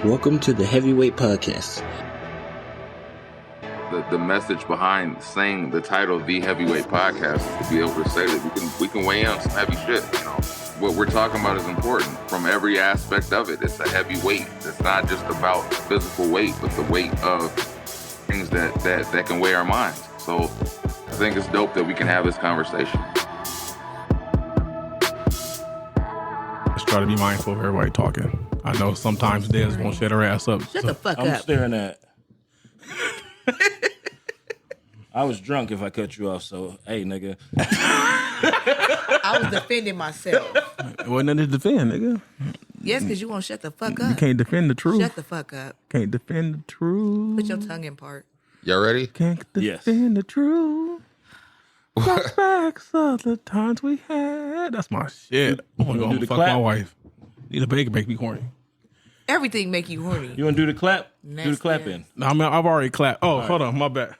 Welcome to the Heavyweight Podcast. The message behind saying the title The Heavyweight Podcast is to be able to say that we can weigh in on some heavy shit. You know, what we're talking about is important from every aspect of it. It's a heavy weight. It's not just about physical weight, but the weight of things that can weigh our minds. So I think it's dope that we can have this conversation. Let's try to be mindful of everybody talking. I know sometimes Des won't shut her ass up. Shut the fuck I'm up. staring at. I was drunk if I cut you off, so hey, nigga. I was defending myself. It wasn't nothing to defend, nigga. Yes, because you won't shut the fuck up. You can't defend the truth. Shut the fuck up. Can't defend the truth. Put your tongue in part. Y'all ready? Can't Yes. defend the truth. Flashbacks of the times we had. That's my shit. I'm gonna go home do and the fuck clap? my wife. Need a bacon make me horny. Everything make you horny. You want to do the clap? Nasty Do the clap ass. in. No, I mean, I've already clapped. Oh, hold on. My bad.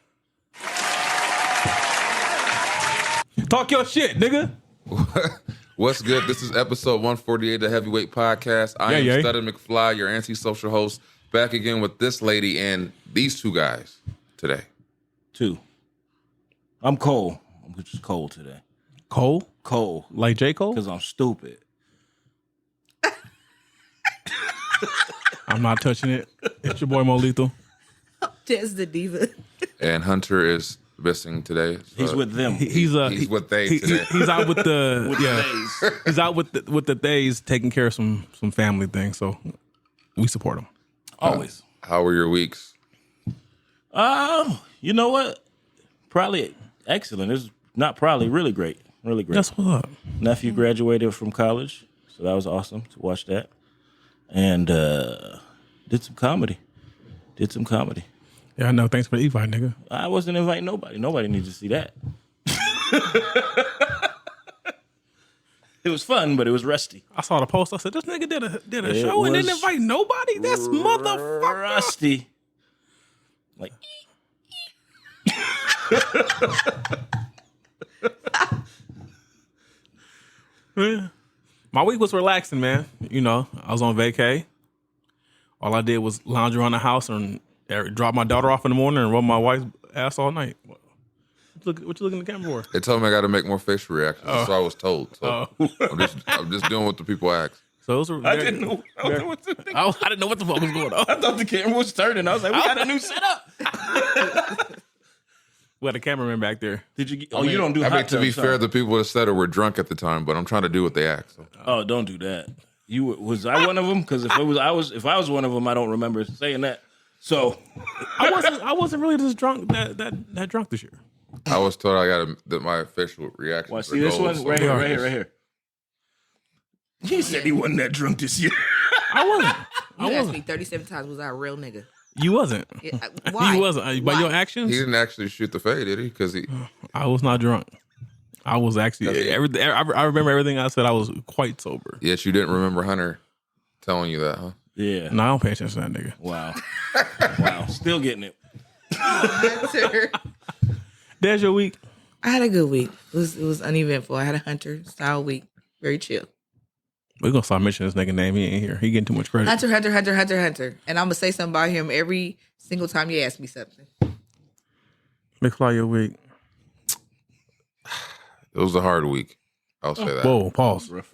Talk your shit, nigga. What's good? This is episode 148 of the Heavyweight Podcast. I am Yeah. Studdard McFly, your antisocial host, back again with this lady and these two guys today. 2. I'm Cole. I'm just Cole today. Cole? Cole. Like J. Cole? Because I'm stupid. I'm not touching it. It's your boy Mo Lethal. Tess the diva. And Hunter is missing today. So He's with them. He's with they today. He's out with the with yeah. the days. He's out with the days taking care of some family things. So we support him. Always. How were your weeks? You know what? Probably excellent. It's not probably really great. Really great. That's what's up. Nephew graduated from college, so that was awesome to watch that. And did some comedy. Yeah, I know. Thanks for the invite, nigga. I wasn't inviting nobody. Nobody needs to see that. It was fun, but it was rusty. I saw the post. I said, this nigga did a It show and didn't was invite nobody. That's motherfucker. Rusty. Like, Yeah. My week was relaxing, man. You know, I was on vacay. All I did was lounge around the house and drop my daughter off in the morning and rub my wife's ass all night. What you looking at the camera for? They told me I got to make more facial reactions. That's what I was told. So I'm just doing what the people ask. So those were I didn't know what to think. I didn't know what the fuck was going on. I thought the camera was turning. I was like, we got a new setup. We had a cameraman back there. Did you? You don't do. I mean, hot to be tubs, fair, huh? the people that said it were drunk at the time, but I'm trying to do what they asked. So. Oh, don't do that. Was I one of them? Because if I was one of them, I don't remember saying that. So I wasn't really just drunk that drunk this year. I was told I got my facial reaction. well, see this one right here. He said he wasn't that drunk this year. I wasn't. You asked me 37 times, was I a real nigga? You wasn't. Why? You wasn't. By your actions, He didn't actually shoot the fade, did he? Because I was not drunk. I was actually everything. I remember everything I said. I was quite sober. Yet you didn't remember Hunter telling you that, huh? Yeah. No, I don't pay attention to that nigga. Wow. Wow. Still getting it. There's your week. I had a good week. It was uneventful. I had a Hunter style week. Very chill. We're gonna start mentioning this nigga name. He ain't here. He getting too much credit. Hunter. And I'm going to say something about him every single time you ask me something. McFly, your week. It was a hard week. I'll say that. Whoa, pause. Rough.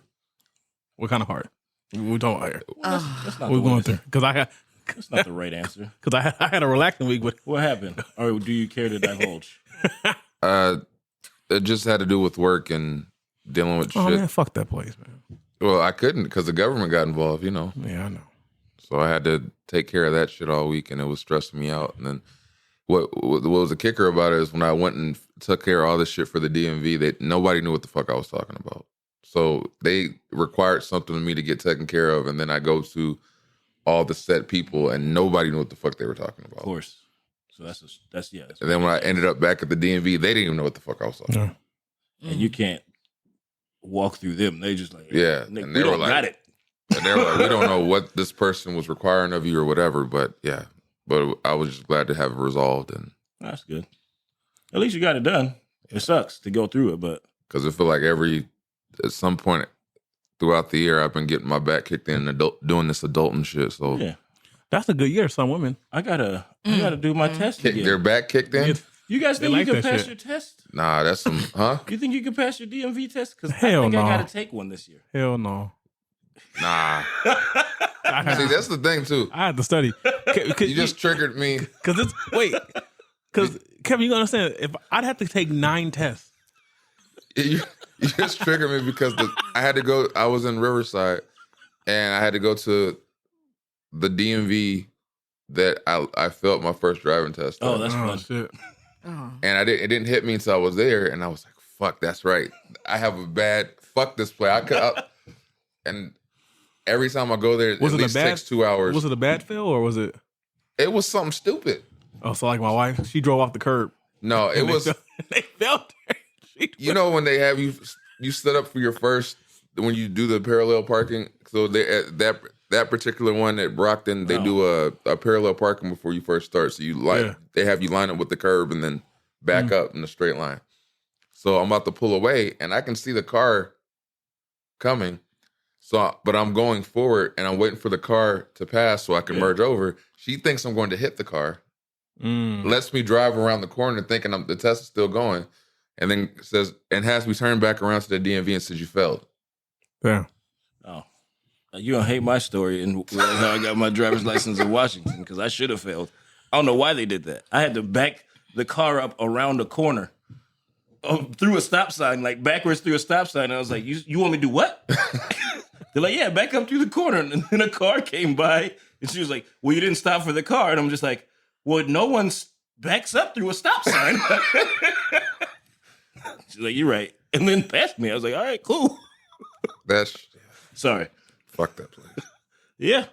What kind of hard? We talking about here. That's not We're the going way through to- because That's not the right answer. I had a relaxing week, but What happened? Or do you care to divulge? It just had to do with work and dealing with oh shit. man, fuck that place, man. Well, I couldn't because the government got involved, you know. Yeah, I know. So I had to take care of that shit all week, and it was stressing me out. And then what was the kicker about it is when I went and took care of all this shit for the DMV, nobody knew what the fuck I was talking about. So they required something of me to get taken care of, and then I go to all the set people, and nobody knew what the fuck they were talking about. Of course. So that's And then when I ended up back at the DMV, they didn't even know what the fuck I was talking about. And you can't walk through them. They just like, Yeah, Nick, and we they were don't like- got it. And they were like, we don't know what this person was requiring of you or whatever, but yeah. But I was just glad to have it resolved, and That's good. At least you got it done. It sucks to go through it, but because I feel like at some point throughout the year, I've been getting my back kicked in doing this adulting shit. So yeah. That's a good year. Some women. I gotta do my test again. Their back kicked in? You guys think like you can that pass shit. your test? Nah, that's some, huh? You think you can pass your DMV test? Because I Hell think no. I gotta take one this year. Hell no. Nah. See, that's the thing, too. I had to study. You just triggered me. Because Kevin, you gotta understand, if I'd have to take 9 tests. You just triggered me because I was in Riverside and I had to go to the DMV that I felt my first driving test. Oh, that's fun. Shit. And it didn't hit me until I was there, and I was like, "Fuck, that's right. I have a bad fuck this play." And every time I go there, it takes 2 hours. Was it a bad fail or was it? It was something stupid. Oh, so like my wife, she drove off the curb. No, it was. They felt her. You know when they have you set up for your first when you do the parallel parking. So that particular one at Brockton, they do a parallel parking before you first start. So they have you line up with the curb and then back up in a straight line. So I'm about to pull away and I can see the car coming. But I'm going forward and I'm waiting for the car to pass so I can merge over. She thinks I'm going to hit the car. Lets me drive around the corner thinking the test is still going. And then says, and has me turn back around to the DMV and says, you failed. Yeah. Oh. You don't hate my story and how I got my driver's license in Washington because I should have failed. I don't know why they did that. I had to back the car up around the corner through a stop sign, like backwards through a stop sign. And I was like, you want me to do what? They're like, yeah, back up through the corner. And then a car came by and she was like, well, you didn't stop for the car. And I'm just like, well, no one backs up through a stop sign. She's like, you're right. And then passed me. I was like, all right, cool. Sorry. Fuck that place. Yeah.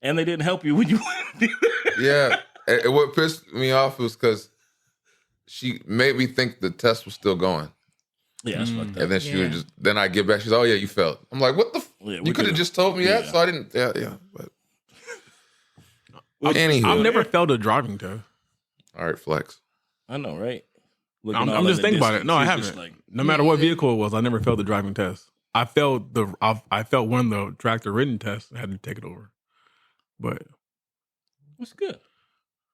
And they didn't help you when you went to do it. Yeah. And what pissed me off was because she made me think the test was still going. Yeah, that's fucked up. And then then I get back, she's oh yeah, you failed. I'm like, what the you could have just told me that, so I didn't but anywho. I've never failed a driving test. All right, flex. I know, right? I'm just thinking about it. No, I haven't. No matter what vehicle it was, I never failed the driving test. I failed one of the tractor written tests. I had to take it over, but that's good.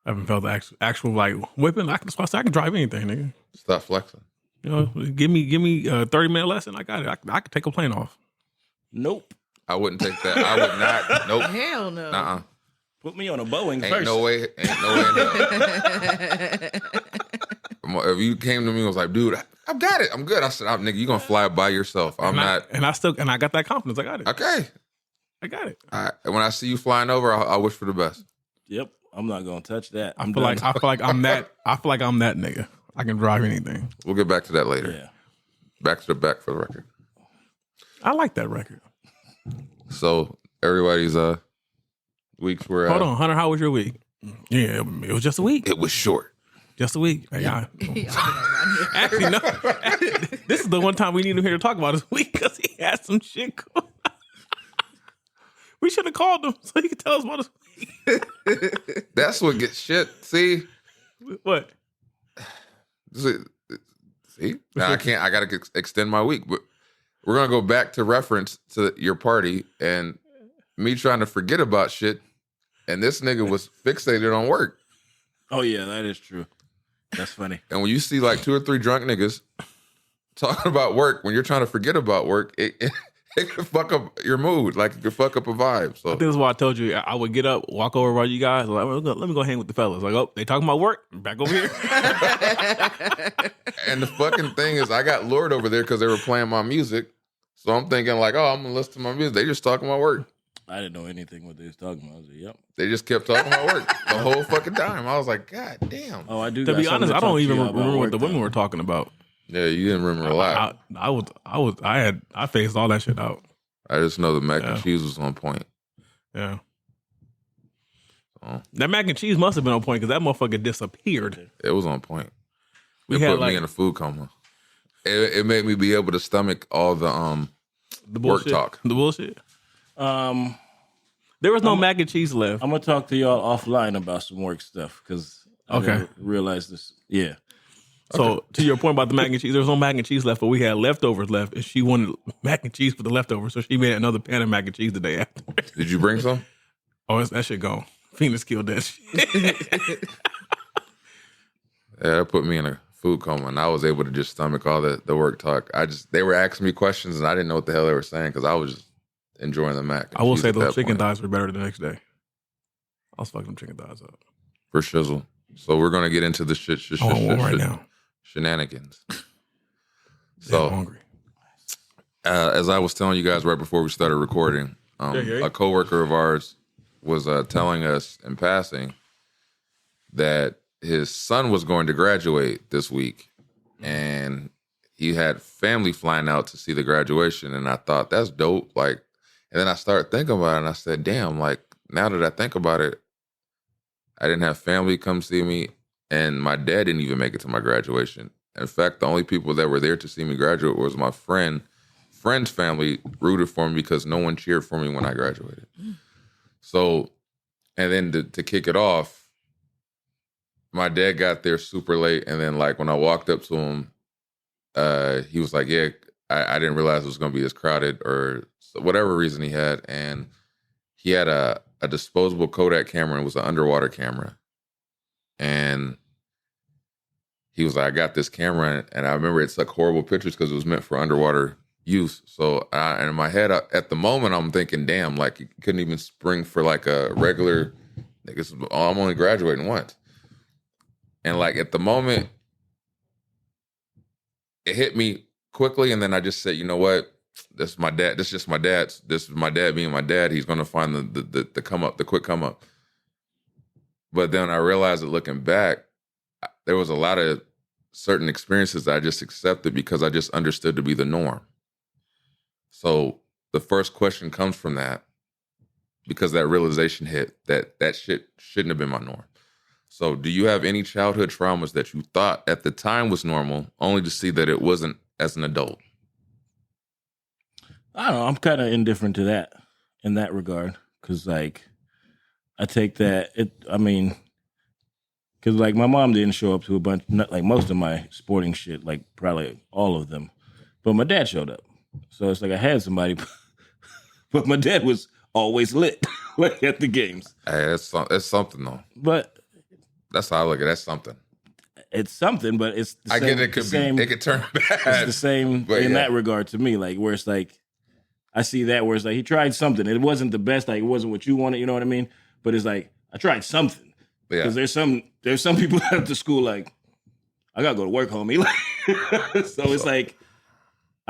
I haven't failed the actual like whipping. I can drive anything, nigga. Stop flexing. You know, give me a 30-minute lesson. I got it. I could take a plane off. Nope. I wouldn't take that. I would not. Nope. Hell no. Nuh-uh. Put me on a Boeing Ain't first. no way in hell. If you came to me and was like, dude, I've got it. I'm good. I said, nigga, you gonna fly by yourself. I'm not. And I got that confidence. I got it. Okay. I got it. All right. And when I see you flying over, I wish for the best. Yep. I'm not gonna touch that. I feel like I'm that nigga. I can drive anything. We'll get back to that later. Yeah. Back to the back for the record. I like that record. So everybody's weeks were. Hold on, Hunter. How was your week? Yeah, it was just a week. It was short. Just a week. Hey, actually, no. This is the one time we need him here to talk about his week because he had some shit going on. We should have called him so he could tell us about his week. That's what gets shit. See? What? See? Now I can't. I got to extend my week. But we're going to go back to reference to your party and me trying to forget about shit. And this nigga was fixated on work. Oh, yeah, that is true. That's funny. And when you see like 2 or 3 drunk niggas talking about work, when you're trying to forget about work, it can fuck up your mood. Like it can fuck up a vibe. So I think that's why I told you I would get up, walk over by you guys. Like, let me go hang with the fellas. Like, oh, they talking about work? Back over here. And the fucking thing is, I got lured over there because they were playing my music. So I'm thinking like, oh, I'm gonna listen to my music. They just talking about work. I didn't know anything what they was talking about. I was like, yep. They just kept talking about work the whole fucking time. I was like, God damn. Oh, I do. To be honest, I don't even remember what the women were talking about. Yeah, you didn't remember a lot. I phased all that shit out. I just know the mac and cheese was on point. Yeah. So, that mac and cheese must have been on point because that motherfucker disappeared. it was on point. We It had put me in a food coma. It made me be able to stomach all the work bullshit, talk. The bullshit. There was no mac and cheese left. I'm gonna talk to y'all offline about some work stuff because I didn't realize this. Yeah. So to your point about the mac and cheese, there was no mac and cheese left, but we had leftovers left, and she wanted mac and cheese for the leftovers, so she made another pan of mac and cheese the day after. Did you bring some? Oh, that shit gone. Phoenix killed that shit. Yeah, that put me in a food coma, and I was able to just stomach all the work talk. They were asking me questions, and I didn't know what the hell they were saying because I was just enjoying the mac. I will say those chicken thighs were better the next day. I was fucking them chicken thighs up. For shizzle. So we're gonna get into the shenanigans. So I'm hungry. As I was telling you guys right before we started recording, a coworker of ours was telling us in passing that his son was going to graduate this week, and he had family flying out to see the graduation. And I thought, that's dope. Like, and then I started thinking about it, and I said, damn, like, now that I think about it, I didn't have family come see me, and my dad didn't even make it to my graduation. In fact, the only people that were there to see me graduate was my friend's family rooted for me because no one cheered for me when I graduated. So, and then to kick it off, my dad got there super late, and then like when I walked up to him, he was like, yeah, I didn't realize it was going to be this crowded, or whatever reason he had. And he had a disposable Kodak camera, and it was an underwater camera. And he was like, I got this camera, and I remember it took horrible pictures because it was meant for underwater use. So and in my head, at the moment, I'm thinking, damn, like you couldn't even spring for like a regular, I'm only graduating once. And like at the moment, it hit me quickly, and then I just said, you know what? This is my dad. This is just my dad's. This is my dad being my dad. He's going to find the come up, the quick come up. But then I realized that looking back, there was a lot of certain experiences that I just accepted because I just understood to be the norm. So the first question comes from that, because that realization hit that shit shouldn't have been my norm. So do you have any childhood traumas that you thought at the time was normal, only to see that it wasn't as an adult? I don't know. I'm kind of indifferent to that in that regard. Cause like, I take that, cause like my mom didn't show up to a bunch, not like most of my sporting shit, like probably all of them, but my dad showed up. So it's like I had somebody, but my dad was always lit like at the games. Hey, it's something though. But that's how I look at it. That's something. It's something, but it's the I same, get it could turn bad. It's the same in that regard to me, like where it's like, I see that where it's like he tried something. It wasn't the best, like it wasn't what you wanted, you know what I mean? But it's like I tried something. Because there's some people at the school like, I gotta go to work, homie. So it's like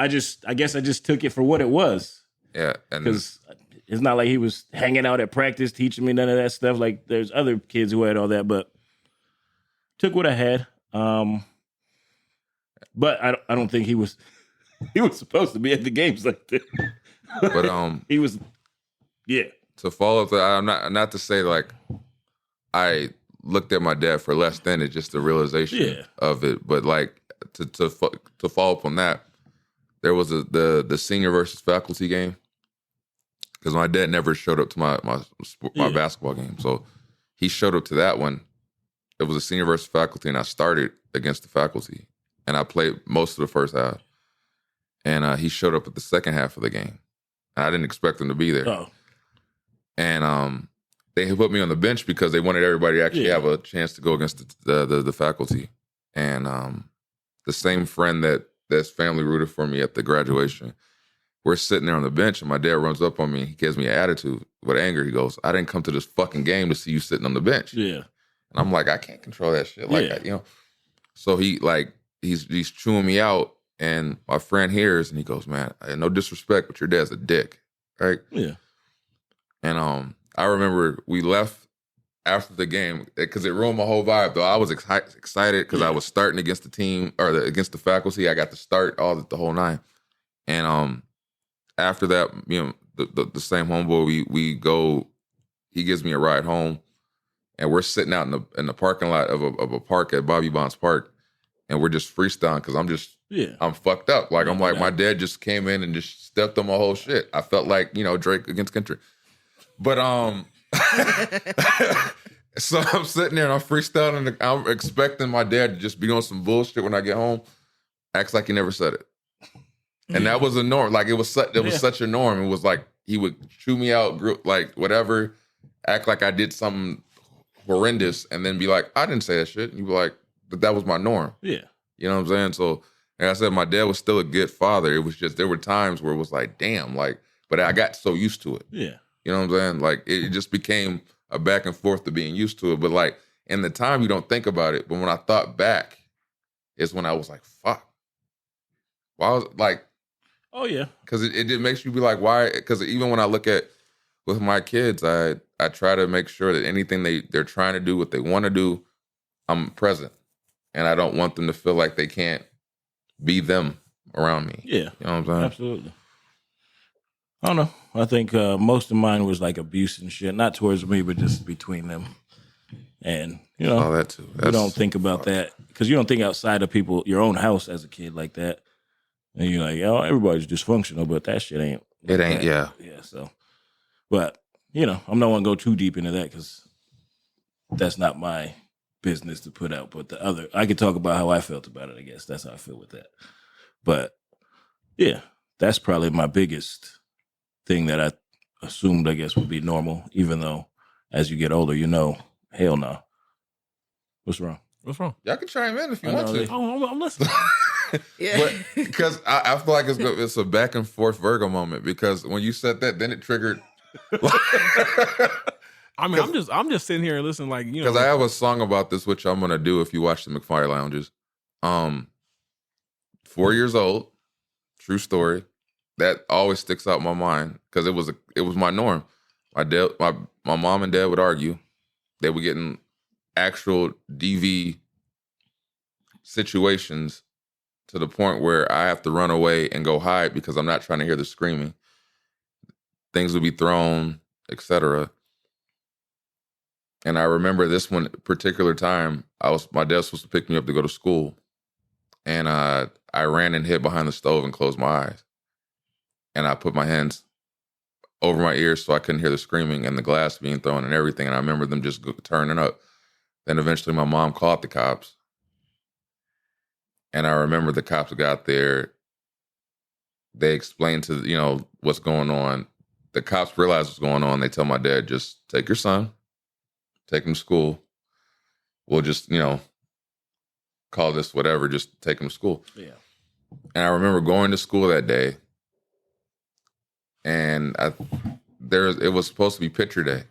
I guess I just took it for what it was. Yeah, because it's not like he was hanging out at practice teaching me none of that stuff. Like there's other kids who had all that, but took what I had. But I don't think he was supposed to be at the games like that. But he was, yeah. To follow up, I'm not to say like I looked at my dad for less than it, just the realization of it. But like to follow up on that, there was the senior versus faculty game because my dad never showed up to my basketball game, so he showed up to that one. It was a senior versus faculty, and I started against the faculty, and I played most of the first half. And he showed up at the second half of the game. And I didn't expect him to be there. Oh. And they put me on the bench because they wanted everybody to actually have a chance to go against the faculty. And the same friend that's family rooted for me at the graduation, we're sitting there on the bench, and my dad runs up on me. He gives me an attitude with anger. He goes, I didn't come to this fucking game to see you sitting on the bench. Yeah. And I'm like, I can't control that shit. Like, So he's chewing me out. And my friend hears, and he goes, man, no disrespect, but your dad's a dick, right? Yeah. And I remember we left after the game because it ruined my whole vibe, though. I was excited because I was starting against the team, or against the faculty. I got to start the whole nine. And after that, the same homeboy, we go, he gives me a ride home, and we're sitting out in the parking lot of a park at Bobby Bonds Park, and we're just freestyling because I'm fucked up. Like, I'm like, my dad just came in and just stepped on my whole shit. I felt like, Drake against country. But, so I'm sitting there and I'm freestyling, and I'm expecting my dad to just be on some bullshit when I get home. Acts like he never said it. And that was a norm. Like, it was such a norm. It was like, he would chew me out, like, whatever, act like I did something horrendous and then be like, I didn't say that shit. And you be like, but that was my norm. Yeah. You know what I'm saying? So, like I said, my dad was still a good father. It was just, there were times where it was like, damn, like, but I got so used to it. Yeah. You know what I'm saying? Like, it just became a back and forth to being used to it. But like, in the time, you don't think about it. But when I thought back, is when I was like, fuck. Why was like, oh yeah. Because it makes you be like, why? Because even when I look at with my kids, I try to make sure that anything they're trying to do, what they want to do, I'm present. And I don't want them to feel like they can't be them around me. Yeah. You know what I'm saying? Absolutely. I don't know. I think most of mine was like abuse and shit. Not towards me, but just between them. And, you know, Oh, that too. you don't think about that. Because you don't think outside of people, your own house as a kid like that. And you're like, oh, everybody's dysfunctional, but that shit ain't. It ain't, yeah. Yeah, so. But, you know, I'm not going to go too deep into that because that's not my business to put out. But I could talk about how I felt about it, I guess. That's how I feel with that. But, yeah, that's probably my biggest thing that I assumed, I guess, would be normal, even though as you get older, you know, hell no. What's wrong? What's wrong? Y'all can chime in if you want to. I'm listening. Yeah. But because I feel like it's a back and forth Virgo moment because when you said that, then it triggered. I mean, I'm just sitting here and listening, like, you know, Because I have a song about this, which I'm gonna do if you watch the McFire Lounges. 4 years old, true story. That always sticks out in my mind because it was my norm. My mom and dad would argue. They would get in actual DV situations to the point where I have to run away and go hide because I'm not trying to hear the screaming. Things would be thrown, etc. And I remember this one particular time, my dad was supposed to pick me up to go to school. And I ran and hid behind the stove and closed my eyes. And I put my hands over my ears so I couldn't hear the screaming and the glass being thrown and everything. And I remember them just turning up. Then eventually my mom called the cops. And I remember the cops got there. They explained to, what's going on. The cops realized what's going on. They tell my dad, just take your son, take him to school. We'll just, call this whatever, just take him to school. Yeah. And I remember going to school that day. And it was supposed to be picture day.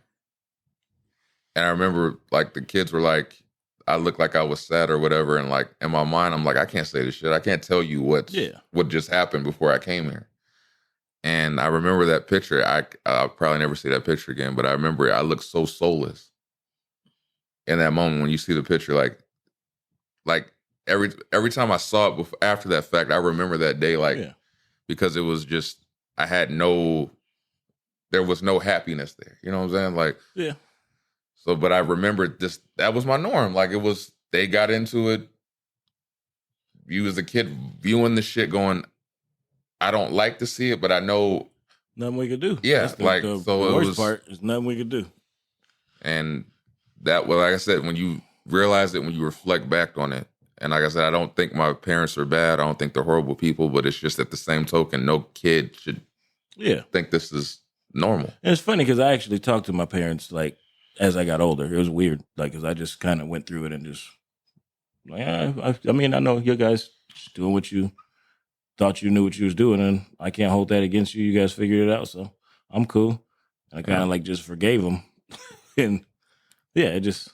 And I remember like the kids were like, I looked like I was sad or whatever. And like in my mind, I'm like, I can't say this shit. I can't tell you what just happened before I came here. And I remember that picture. I'll probably never see that picture again, but I remember I looked so soulless in that moment when you see the picture. Like every time I saw it after that fact, I remember that day because it was just, there was no happiness there. You know what I'm saying? Like, yeah. So, but I remember that was my norm. Like they got into it. You as a kid viewing the shit going, I don't like to see it, but I know. Nothing we could do. Yeah. The worst part is nothing we could do. And like I said, when you realize it, when you reflect back on it, and like I said, I don't think my parents are bad. I don't think they're horrible people, but it's just at the same token, no kid should think this is normal. And it's funny because I actually talked to my parents like as I got older. It was weird, like because I just kind of went through it and just like, I mean, I know you guys just doing what you thought you knew what you was doing, and I can't hold that against you. You guys figured it out, so I'm cool. And I kind of like just forgave them, and because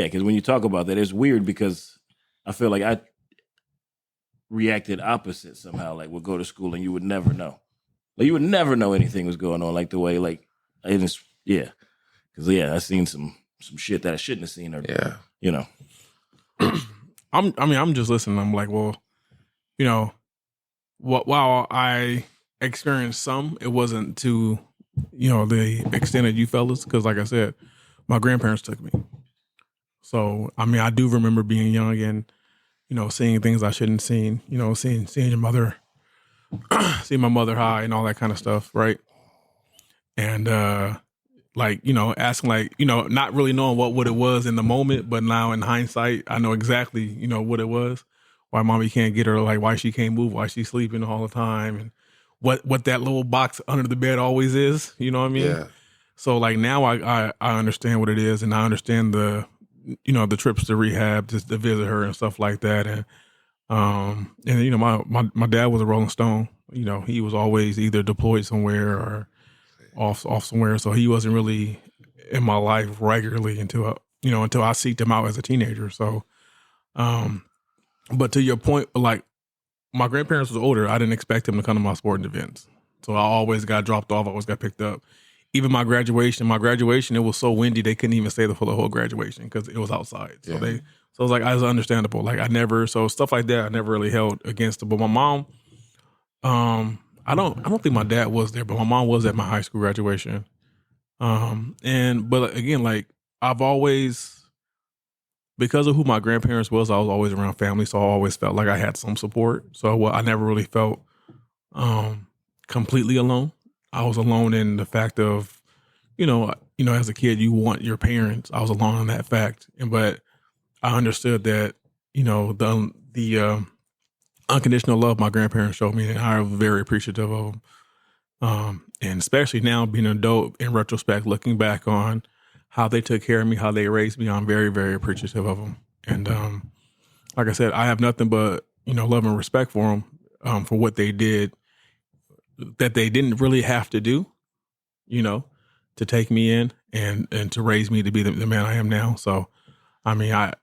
when you talk about that, it's weird because I feel like I reacted opposite somehow. Like we'll go to school and you would never know. Like you would never know anything was going on. Like the way, like because I seen some shit that I shouldn't have seen. Or I'm just listening. I'm like, well, while I experienced some, it wasn't to the extent that you fellas. Because like I said, my grandparents took me. So I mean, I do remember being young and seeing things I shouldn't have seen. Seeing your mother, seeing my mother high and all that kind of stuff, right? And asking not really knowing what it was in the moment, but now in hindsight, I know exactly what it was. Why mommy can't get her, like why she can't move, why she's sleeping all the time, and what that little box under the bed always is. You know what I mean? Yeah. So like now I understand what it is, and I understand the trips to rehab just to visit her and stuff like that. And my dad was a Rolling Stone. He was always either deployed somewhere or off somewhere. So he wasn't really in my life regularly until I seeked him out as a teenager. So, but to your point, like my grandparents was older. I didn't expect him to come to my sporting events. So I always got dropped off. I always got picked up. Even my graduation, it was so windy they couldn't even stay for the whole graduation because it was outside. So it was like, it was understandable. Like so stuff like that I never really held against it. But my mom, I don't think my dad was there, but my mom was at my high school graduation. But again, like I've always, because of who my grandparents was, I was always around family. So I always felt like I had some support. So I never really felt, completely alone. I was alone in the fact of, as a kid, you want your parents. I was alone in that fact. But I understood that, the unconditional love my grandparents showed me, and I was very appreciative of them. And especially now being an adult, in retrospect, looking back on how they took care of me, how they raised me, I'm very, very appreciative of them. And like I said, I have nothing but, love and respect for them, for what they did, that they didn't really have to do, to take me in and to raise me to be the man I am now. So, I mean, I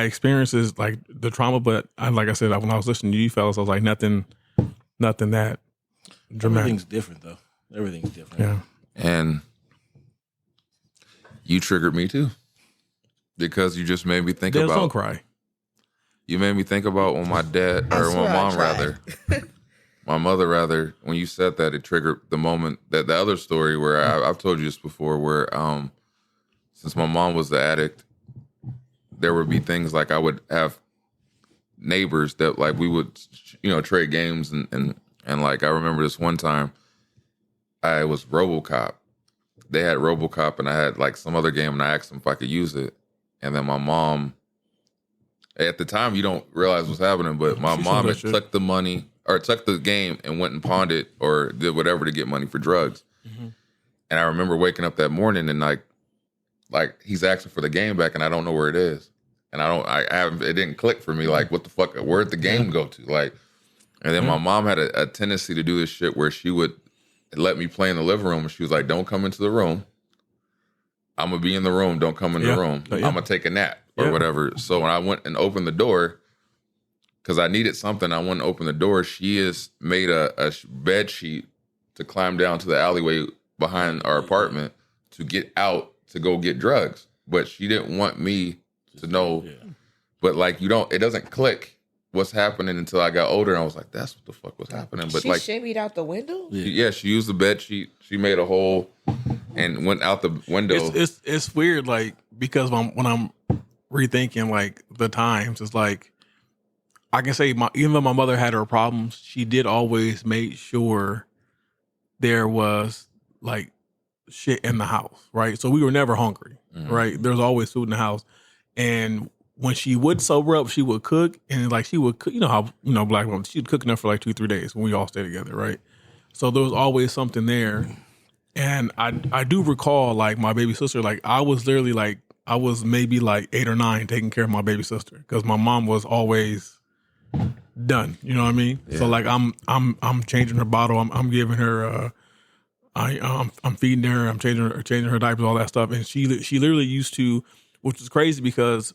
experienced this, like the trauma, but like I said, when I was listening to you fellas, I was like, nothing that dramatic. Everything's different though. Everything's different. Yeah. And you triggered me too, because you just made me think Dad, about. Don't cry. You made me think about when my dad, or my mom rather, my mother rather, when you said that, it triggered the moment that the other story where I've told you this before, where since my mom was the addict, there would be things like I would have neighbors that like we would, trade games and like I remember this one time I was RoboCop. They had RoboCop and I had like some other game and I asked them if I could use it. And then my mom, at the time you don't realize what's happening, but my mom had took the money or took the game and went and pawned it or did whatever to get money for drugs. Mm-hmm. And I remember waking up that morning and like he's asking for the game back and I don't know where it is. And it didn't click for me. Like, what the fuck, where'd the game go to? Like, and then my mom had a tendency to do this shit where she would let me play in the living room and she was like, don't come into the room. I'm going to be in the room. Don't come in the room. I'm going to take a nap or whatever. So when I went and opened the door, because I needed something, I went and opened the door. She has made a bed sheet to climb down to the alleyway behind our apartment to get out to go get drugs. But she didn't want me to know. Yeah. But like, it doesn't click what's happening until I got older. And I was like, that's what the fuck was happening. But she like, shimmied out the window? She used the bed sheet. She made a hole and went out the window. It's weird, like, because when I'm rethinking like the times, it's like, I can say even though my mother had her problems, she did always make sure there was like shit in the house, right? So we were never hungry, right? There's always food in the house. And when she would sober up, she would cook, and like she would cook, how black women, she'd cook enough for like 2-3 days when we all stay together, right? So there was always something there. And I do recall like my baby sister, like I was literally like, I was maybe like 8 or 9 taking care of my baby sister because my mom was always done. You know what I mean? Yeah. So like I'm changing her bottle. I'm giving her I'm feeding her. I'm changing her diapers, all that stuff. And she literally used to, which is crazy because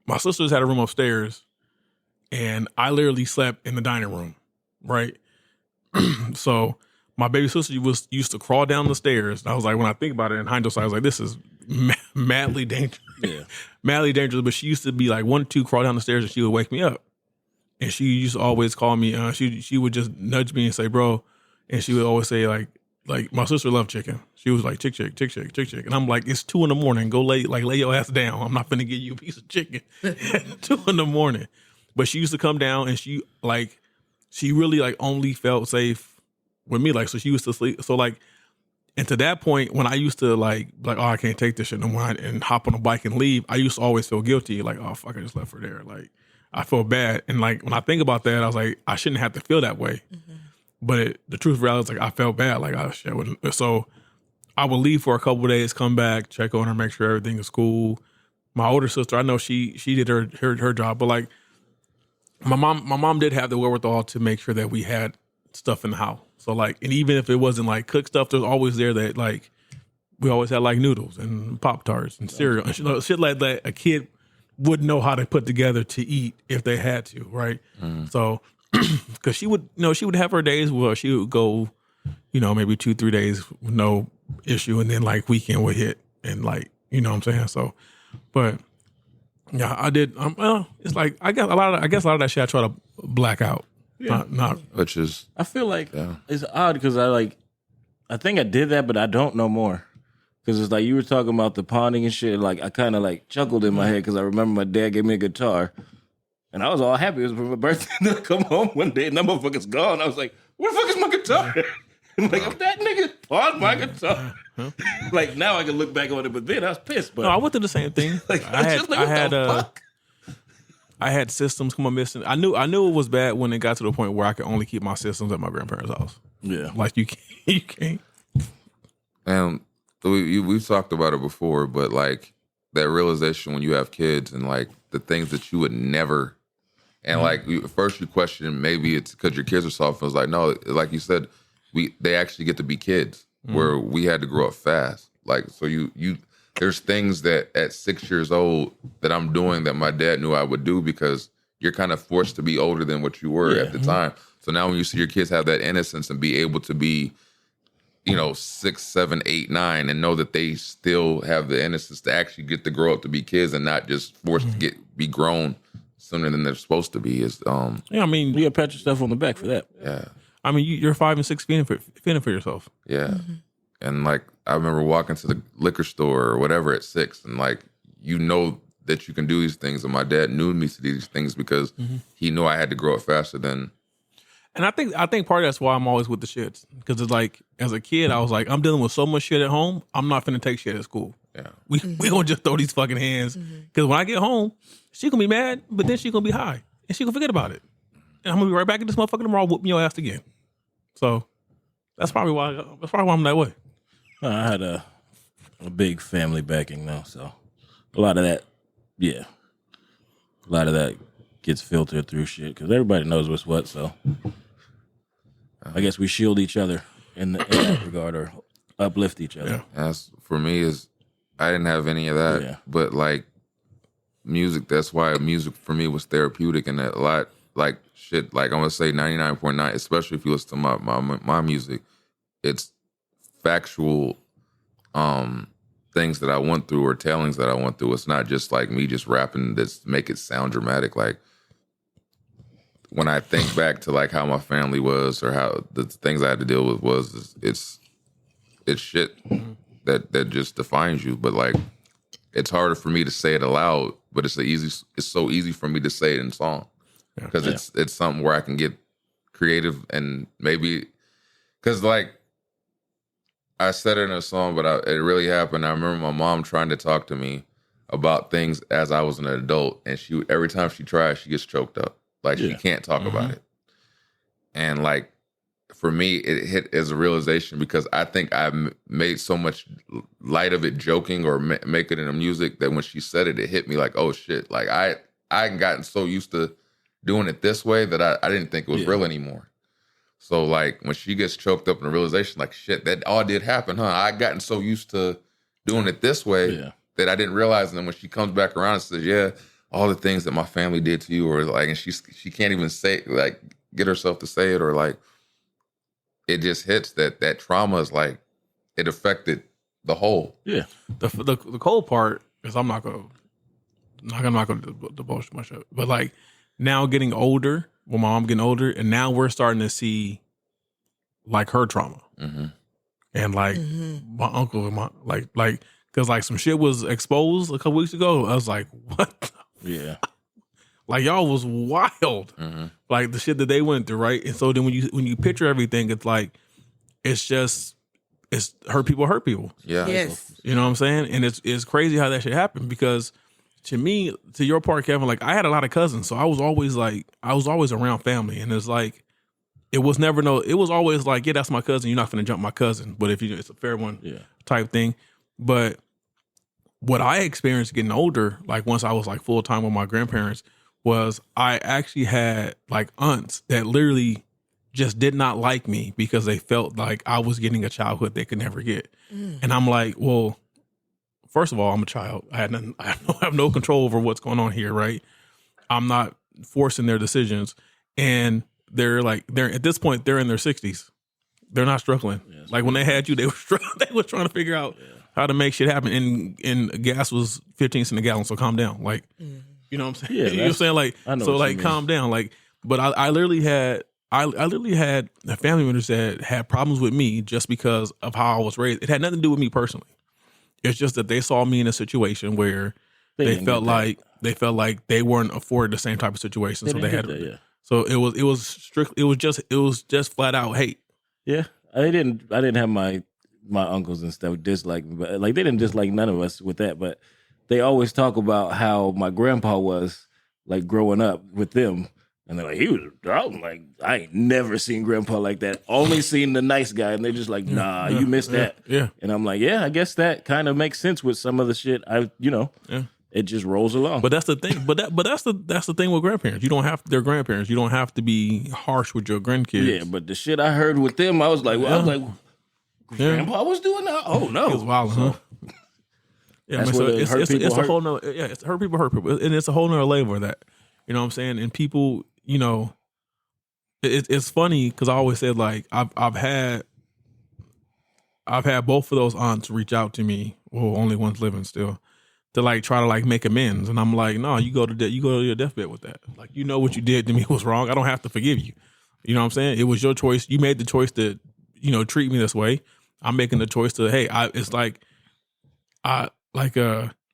my sisters had a room upstairs, and I literally slept in the dining room, right? So my baby sister used to crawl down the stairs. I was like, when I think about it in hindsight, I was like, this is madly dangerous. Yeah. Madly dangerous. But she used to be like 1 or 2 crawl down the stairs and she would wake me up. And she used to always call me, she would just nudge me and say, bro. And she would always say like my sister loved chicken. She was like, chick. And I'm like, it's 2 a.m. Go lay your ass down. I'm not finna give you a piece of chicken at 2 a.m. But she used to come down and she really like only felt safe with me. Like, so she used to sleep. So like, and to that point, when I used to like, oh, I can't take this shit no more and hop on a bike and leave, I used to always feel guilty. Like, oh, fuck, I just left her there. Like, I feel bad. And like, when I think about that, I was like, I shouldn't have to feel that way. Mm-hmm. But the truth of reality is like I felt bad. Like so I would leave for a couple of days, come back, check on her, make sure everything is cool. My older sister, I know she did her job, but like my mom did have the wherewithal to make sure that we had stuff in the house. So like, and even if it wasn't like cooked stuff, there's always there that like we always had like noodles and Pop-Tarts and cereal and shit like that. A kid would know how to put together to eat if they had to, right? So, because she would have her days where she would go, maybe 2-3 days with no issue, and then like weekend would hit, and like what I'm saying. So, but yeah, I did. It's like I guess a lot of that shit I try to black out. Yeah. Not which is I feel like it's odd because I think I did that, but I don't know more. Because it's like you were talking about the pawning and shit. Like I kind of like chuckled in my head because I remember my dad gave me a guitar, and I was all happy. It was for my birthday. And I come home one day and that motherfucker's gone. I was like, "Where the fuck is my guitar?" And like, that nigga pawned my guitar. Like now I can look back on it, but then I was pissed. But no, I went through the same thing. Like I had systems come on missing. I knew it was bad when it got to the point where I could only keep my systems at my grandparents' house. Yeah, like you can't. And we've talked about it before, but like that realization when you have kids and like the things that you would never, and like first you question maybe it's because your kids are soft. And it's like no, like you said, they actually get to be kids where we had to grow up fast. Like so you there's things that at 6 years old that I'm doing that my dad knew I would do because you're kind of forced to be older than what you were at the time. So now when you see your kids have that innocence and be able to be 6, 7, 8, 9, and know that they still have the innocence to actually get to grow up to be kids and not just forced to be grown sooner than they're supposed to be. Is yeah, I mean, you gotta pat yourself on the back for that. Yeah, I mean, you're 5 and 6 fending for yourself. Yeah, and like I remember walking to the liquor store or whatever at 6, and like that you can do these things, and my dad knew me to do these things because he knew I had to grow up faster than. And I think part of that's why I'm always with the shits. Because it's like, as a kid, I was like, I'm dealing with so much shit at home, I'm not finna take shit at school. Yeah. We gonna just throw these fucking hands. Because when I get home, she gonna be mad, but then she gonna be high. And she gonna forget about it. And I'm gonna be right back in this motherfucker tomorrow whooping your ass again. So, that's probably why I'm that way. I had a big family backing though, so a lot of that gets filtered through shit because everybody knows what's what, so I guess we shield each other in that regard or uplift each other. Yeah. As for me I didn't have any of that, but like music, that's why music for me was therapeutic and a lot like shit. Like I'm gonna say 99.9, especially if you listen to my music, it's factual things that I went through or tellings that I went through. It's not just like me just rapping that's make it sound dramatic. Like when I think back to like how my family was or how the things I had to deal with it's shit that just defines you. But like it's harder for me to say it aloud, but it's so easy for me to say it in song because it's something where I can get creative and maybe because like I said it in a song, but it really happened. I remember my mom trying to talk to me about things as I was an adult, and every time she tries, she gets choked up. Like she can't talk about it. And like for me, it hit as a realization because I think I made so much light of it joking or make it in the music that when she said it, it hit me like, oh shit. Like I had gotten so used to doing it this way that I didn't think it was real anymore. So like when she gets choked up in the realization, like shit, that all did happen, huh? I gotten so used to doing it this way that I didn't realize. And then when she comes back around and says, all the things that my family did to you, or like, and she can't even say, like, get herself to say it, or like, it just hits that trauma is like, it affected the whole. Yeah. The cold part is I'm not gonna divulge too much of it, but like now getting older, my mom getting older, and now we're starting to see like her trauma, and like my uncle and my like because like some shit was exposed a couple weeks ago. I was like, what? Like y'all was wild, like the shit that they went through, right? And so then when you picture everything, it's like it's hurt people. Yeah, yes, you know what I'm saying? And it's crazy how that shit happened because to me, to your part, Kevin, like I had a lot of cousins, so I was always around family, and it's like it was never it was always like, yeah, that's my cousin. You're not going to jump my cousin. But if it's a fair one type thing. But what I experienced getting older, like once I was like full time with my grandparents, was I actually had like aunts that literally just did not like me because they felt like I was getting a childhood they could never get. And I'm like, well, first of all, I'm a child. I have no control over what's going on here, right? I'm not forcing their decisions. And they're at this point, they're in their 60s. They're not struggling. Yeah, like when they had you, they were struggling. They were trying to figure out how to make shit happen. And gas was 15 cents a gallon, so calm down. Like, you know what I'm saying? Yeah, you know what I'm saying? Like, so like calm down. Like, but I literally had family members that had problems with me just because of how I was raised. It had nothing to do with me personally. It's just that they saw me in a situation where they felt like they weren't afforded the same type of situation. So they had So it was strictly it was just flat out hate. Yeah. I didn't have my uncles and stuff dislike me, but like they didn't dislike none of us with that, but they always talk about how my grandpa was like growing up with them. And they're like, he was a dog. Like, I ain't never seen grandpa like that. Only seen the nice guy. And they're just like, nah, you missed that. Yeah. And I'm like, yeah, I guess that kind of makes sense with some of the shit. It just rolls along. But that's the thing. But that's the thing with grandparents. You don't have they're grandparents. You don't have to be harsh with your grandkids. Yeah, but the shit I heard with them, I was like, grandpa was doing that? Oh no. It was wild, huh? Yeah, man, so it's a whole nother it's hurt people, and it's a whole nother level of that. You know what I'm saying? And people, you know, it's funny because I always said like I've had both of those aunts reach out to me. Well, only one's living still, to like try to like make amends, and I'm like, no, you go to your deathbed with that. Like, you know what you did to me was wrong. I don't have to forgive you. You know what I'm saying? It was your choice. You made the choice to, you know, treat me this way. I'm making the choice to, hey, it's like I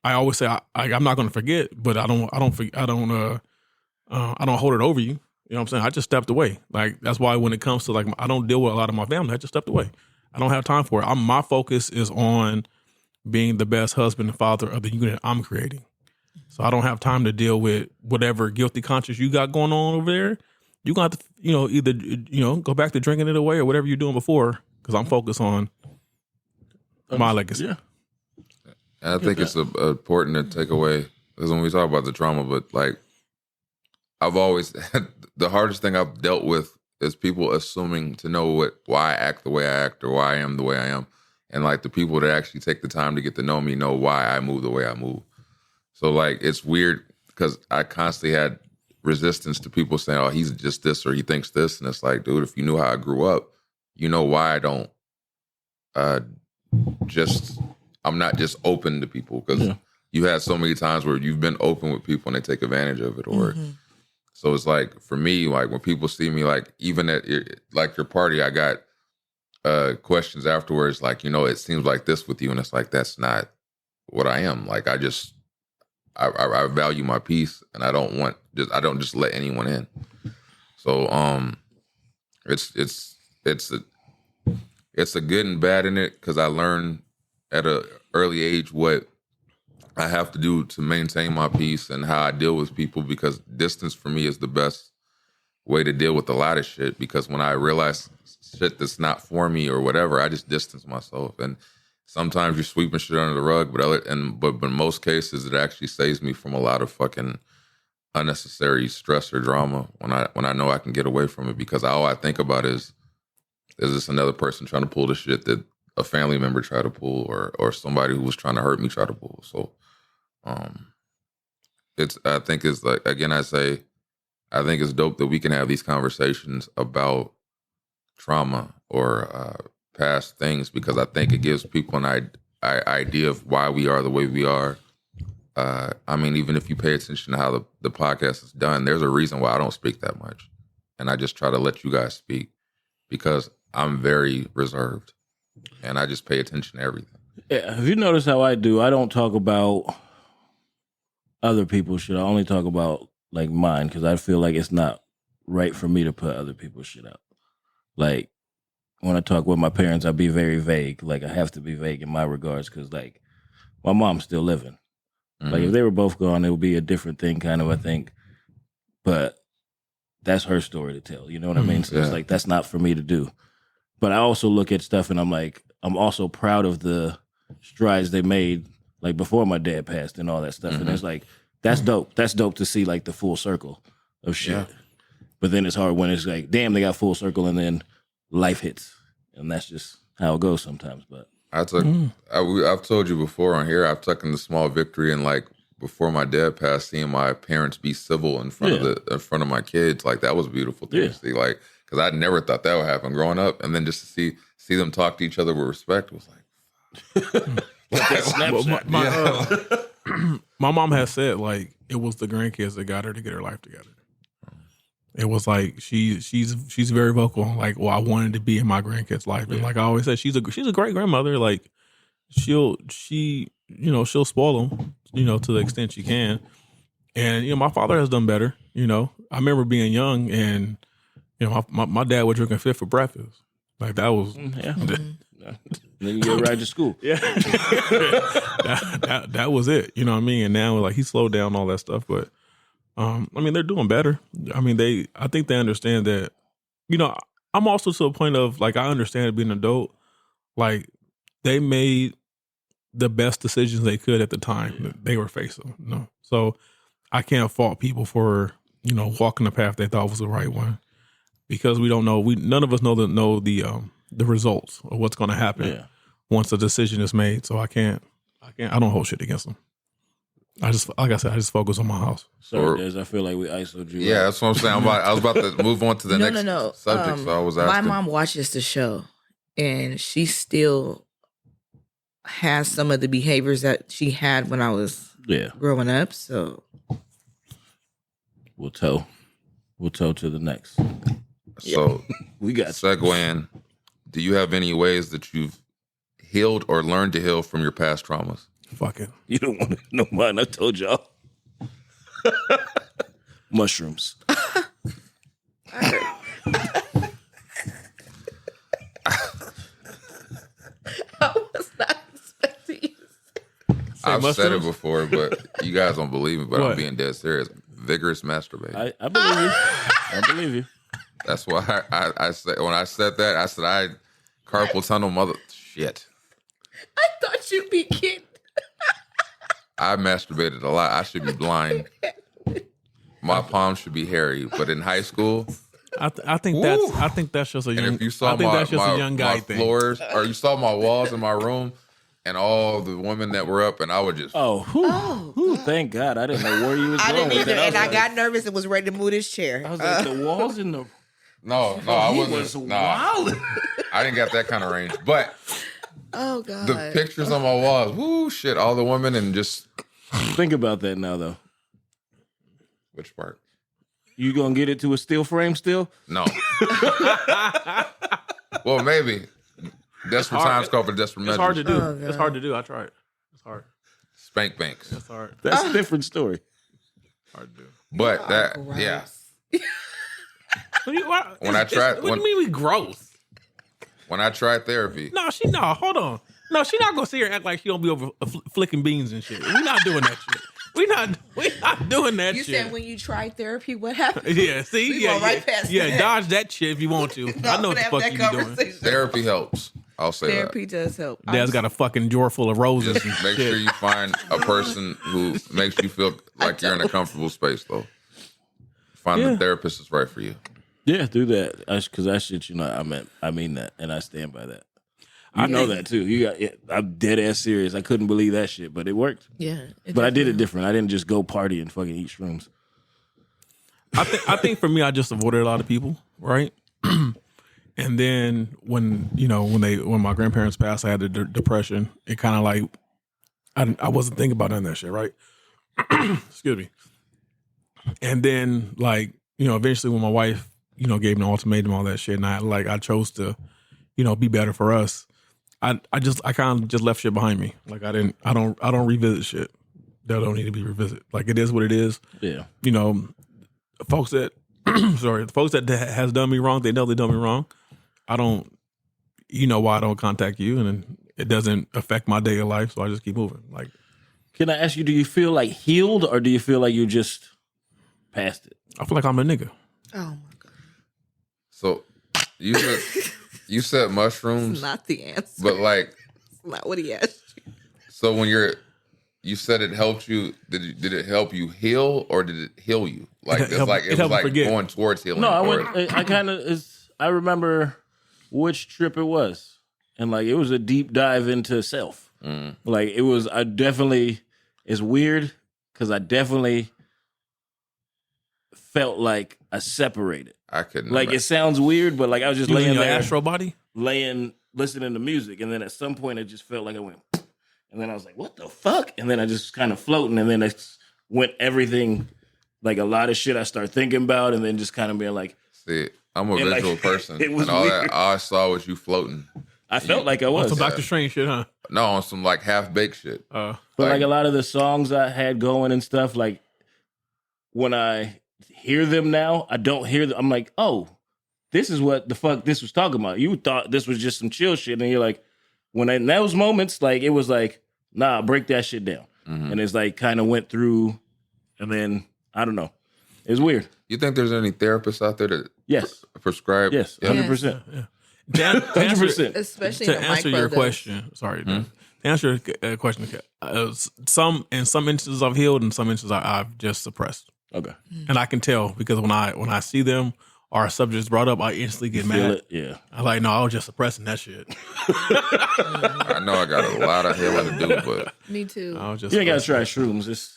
always say I'm not going to forget, but I don't hold it over you. You know what I'm saying? I just stepped away. Like, that's why when it comes to like, I don't deal with a lot of my family. I just stepped away. I don't have time for it. My focus is on being the best husband and father of the unit I'm creating. So I don't have time to deal with whatever guilty conscience you got going on over there. You got to, you know, either, you know, go back to drinking it away or whatever you're doing before, because I'm focused on my legacy. Yeah. I think it's important to take away, because when we talk about the trauma, but like, I've always had the hardest thing I've dealt with is people assuming to know why I act the way I act or why I am the way I am. And like the people that actually take the time to get to know me know why I move the way I move. So like, it's weird because I constantly had resistance to people saying, oh, he's just this or he thinks this. And it's like, dude, if you knew how I grew up, you know why I don't I'm not just open to people, because you had so many times where you've been open with people and they take advantage of it. Or so it's like, for me, like when people see me, like even at like your party, I got questions afterwards, like, you know, it seems like this with you. And it's like, that's not what I am. Like, I value my peace, and I don't just let anyone in. So it's a good and bad in it, because I learned at an early age what I have to do to maintain my peace and how I deal with people, because distance for me is the best way to deal with a lot of shit. Because when I realize shit that's not for me or whatever, I just distance myself. And sometimes you're sweeping shit under the rug, but in most cases, it actually saves me from a lot of fucking unnecessary stress or drama when I know I can get away from it, because all I think about is this another person trying to pull the shit that a family member tried to pull, or somebody who was trying to hurt me try to pull. So I think it's like, again, I think it's dope that we can have these conversations about trauma or past things, because I think it gives people an idea of why we are the way we are. I mean, even if you pay attention to how the podcast is done, there's a reason why I don't speak that much. And I just try to let you guys speak, because I'm very reserved and I just pay attention to everything. Yeah, have you noticed how I do? I don't talk about other people's shit. I only talk about like mine, because I feel like it's not right for me to put other people's shit out. Like, when I talk with my parents, I be very vague. Like, I have to be vague in my regards, because like my mom's still living. Like, if they were both gone, it would be a different thing, kind of, I think. But that's her story to tell. You know what I mean? So it's like, that's not for me to do. But I also look at stuff and I'm like, I'm also proud of the strides they made, like before my dad passed and all that stuff. And it's like, that's dope. That's dope to see like the full circle of shit. Yeah. But then it's hard when it's like, damn, they got full circle and then life hits. And that's just how it goes sometimes. But I've told you before on here, I've taken the small victory and like before my dad passed, seeing my parents be civil in front of my kids, like that was a beautiful thing to see. Like, because I never thought that would happen growing up, and then just to see them talk to each other with respect was like. My mom has said like it was the grandkids that got her to get her life together. It was like she's very vocal. Like, well, I wanted to be in my grandkids' life, and like I always said, she's a great grandmother. Like she'll spoil them, to the extent she can. And my father has done better. I remember being young, and my dad would drink a fifth for breakfast. Like that was Then you get a ride to school. Yeah, that was it. You know what I mean? And now like he slowed down all that stuff, but. They're doing better. I think they understand that, I'm also to a point of like, I understand being an adult, like they made the best decisions they could at the time that they were facing. So I can't fault people for, walking the path they thought was the right one because we don't know, none of us know the results of what's going to happen once the decision is made. So I don't hold shit against them. I just focus on my house. Sorry, Des, I feel like we ISO'd you. Yeah, that's what I'm saying. I was about to move on to the next subject, so I was asking. My mom watches the show, and she still has some of the behaviors that she had when I was growing up. So we'll toe to the next. So we got segueing. Do you have any ways that you've healed or learned to heal from your past traumas? Fuck it. You don't want to know mine. I told y'all. Mushrooms. I was not expecting you to say. I've said it before, but you guys don't believe me, but I'm being dead serious. Vigorous masturbating. I believe you. I believe you. That's why I said, when I said that, I said I carpal tunnel mother shit. I thought you'd be kidding. I masturbated a lot. I should be blind. My palms should be hairy. But in high school, I think that's just a young. And if you saw a young guy thing. Floors, or you saw my walls in my room, and all the women that were up, and I would just. Thank God, I didn't know where you was going. I didn't with either, it. and I got nervous and was ready to move this chair. I was like, the walls in the. No, I wasn't. Wild. I didn't got that kind of range, but. Oh God! The pictures on my walls, shit! All the women and just think about that now, though. Which part? You gonna get it to a steel frame still? No. Well, maybe. Desperate times call for desperate measures. It's hard to do. It's hard to do. I tried. It's hard. Spank banks. That's hard. That's a different story. Hard to do. But yeah. When I tried, what do you mean we gross? When I tried therapy. Hold on. No, she not gonna sit here and act like she don't be over flicking beans and shit. We not doing that shit. We not doing that you shit. You said when you tried therapy, what happened? Yeah, see? We right past that. Dodge that shit if you want to. No, I know what the fuck you be doing. Therapy helps. I'll say therapy does help. Dad's got a fucking drawer full of roses. Just make sure you find a person who makes you feel like you're in a comfortable space, though. Find the therapist that's right for you. Yeah, do that. Because that shit, I mean that, and I stand by that. I know that too. I'm dead ass serious. I couldn't believe that shit, but it worked. Yeah, but I did it different. I didn't just go party and fucking eat shrooms. I think for me, I just avoided a lot of people, right? And then when my grandparents passed, I had the depression. It kind of like I wasn't thinking about none of that shit, right? Excuse me. And then eventually when my wife gave me an ultimatum, all that shit, and I chose to be better for us. I kind of just left shit behind me. Like I don't revisit shit that don't need to be revisited. Like it is what it is. Yeah. Folks that folks that has done me wrong, they know they done me wrong. I don't, why I don't contact you, and it doesn't affect my daily life, so I just keep moving. Like, can I ask you, do you feel like healed, or do you feel like you just past it? I feel like I'm a nigga. Oh my God. So you said mushrooms. It's not the answer. But like, it's not what he asked you. So when you said it helped you. Did it help you heal or did it heal you? Like it was like going towards healing. No, I remember which trip it was, and like it was a deep dive into self. Like it was. It's weird because I definitely felt like I separated. I couldn't. Like it sounds weird, but like I was just laying there, astral body, listening to music, and then at some point it just felt like I went, and then I was like, "What the fuck?" And then I just kind of floating, and then it went everything, like a lot of shit I start thinking about, and then just kind of being like, "See, I'm a visual person, it was and all weird. all I saw was you floating." I felt like I was. Some Dr. Strange shit, huh? No, on some like half baked shit. But like a lot of the songs I had going and stuff, like when I hear them now, I don't hear them. I'm like, oh, this is what the fuck this was talking about. You thought this was just some chill shit, and you're like, in those moments, like it was like, nah, break that shit down, and it's like kind of went through, and then I don't know, it's weird. You think there's any therapists out there that prescribe? Yes, 100%. Yeah. 100%. Especially to answer your question. Sorry, to answer your question. Some instances I've healed, and some instances I've just suppressed. Okay, and I can tell because when I see them or a subject's brought up, I instantly get mad. It? Yeah, I'm like, no, I was just suppressing that shit. I know I got a lot of healing to do, but me too. You ain't gotta try shrooms.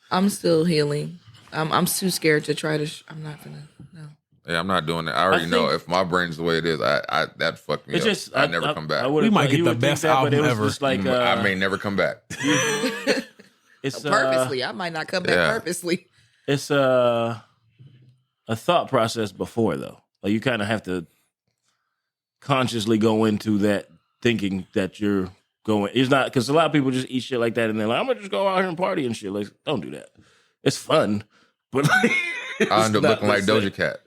I'm still healing. I'm too scared to try to. I'm not gonna. No. Yeah, I'm not doing that. I already know if my brain's the way it is, that fucked me up. Just, I never come back. We might get the best album ever. Like, I may never come back. It's purposely. I might not come back purposely. It's a thought process before though. Like you kind of have to consciously go into that thinking that you're going. It's not because a lot of people just eat shit like that and they're like, I'm gonna just go out here and party and shit. Like, don't do that. It's fun, but like, I end up looking like Doja Cat.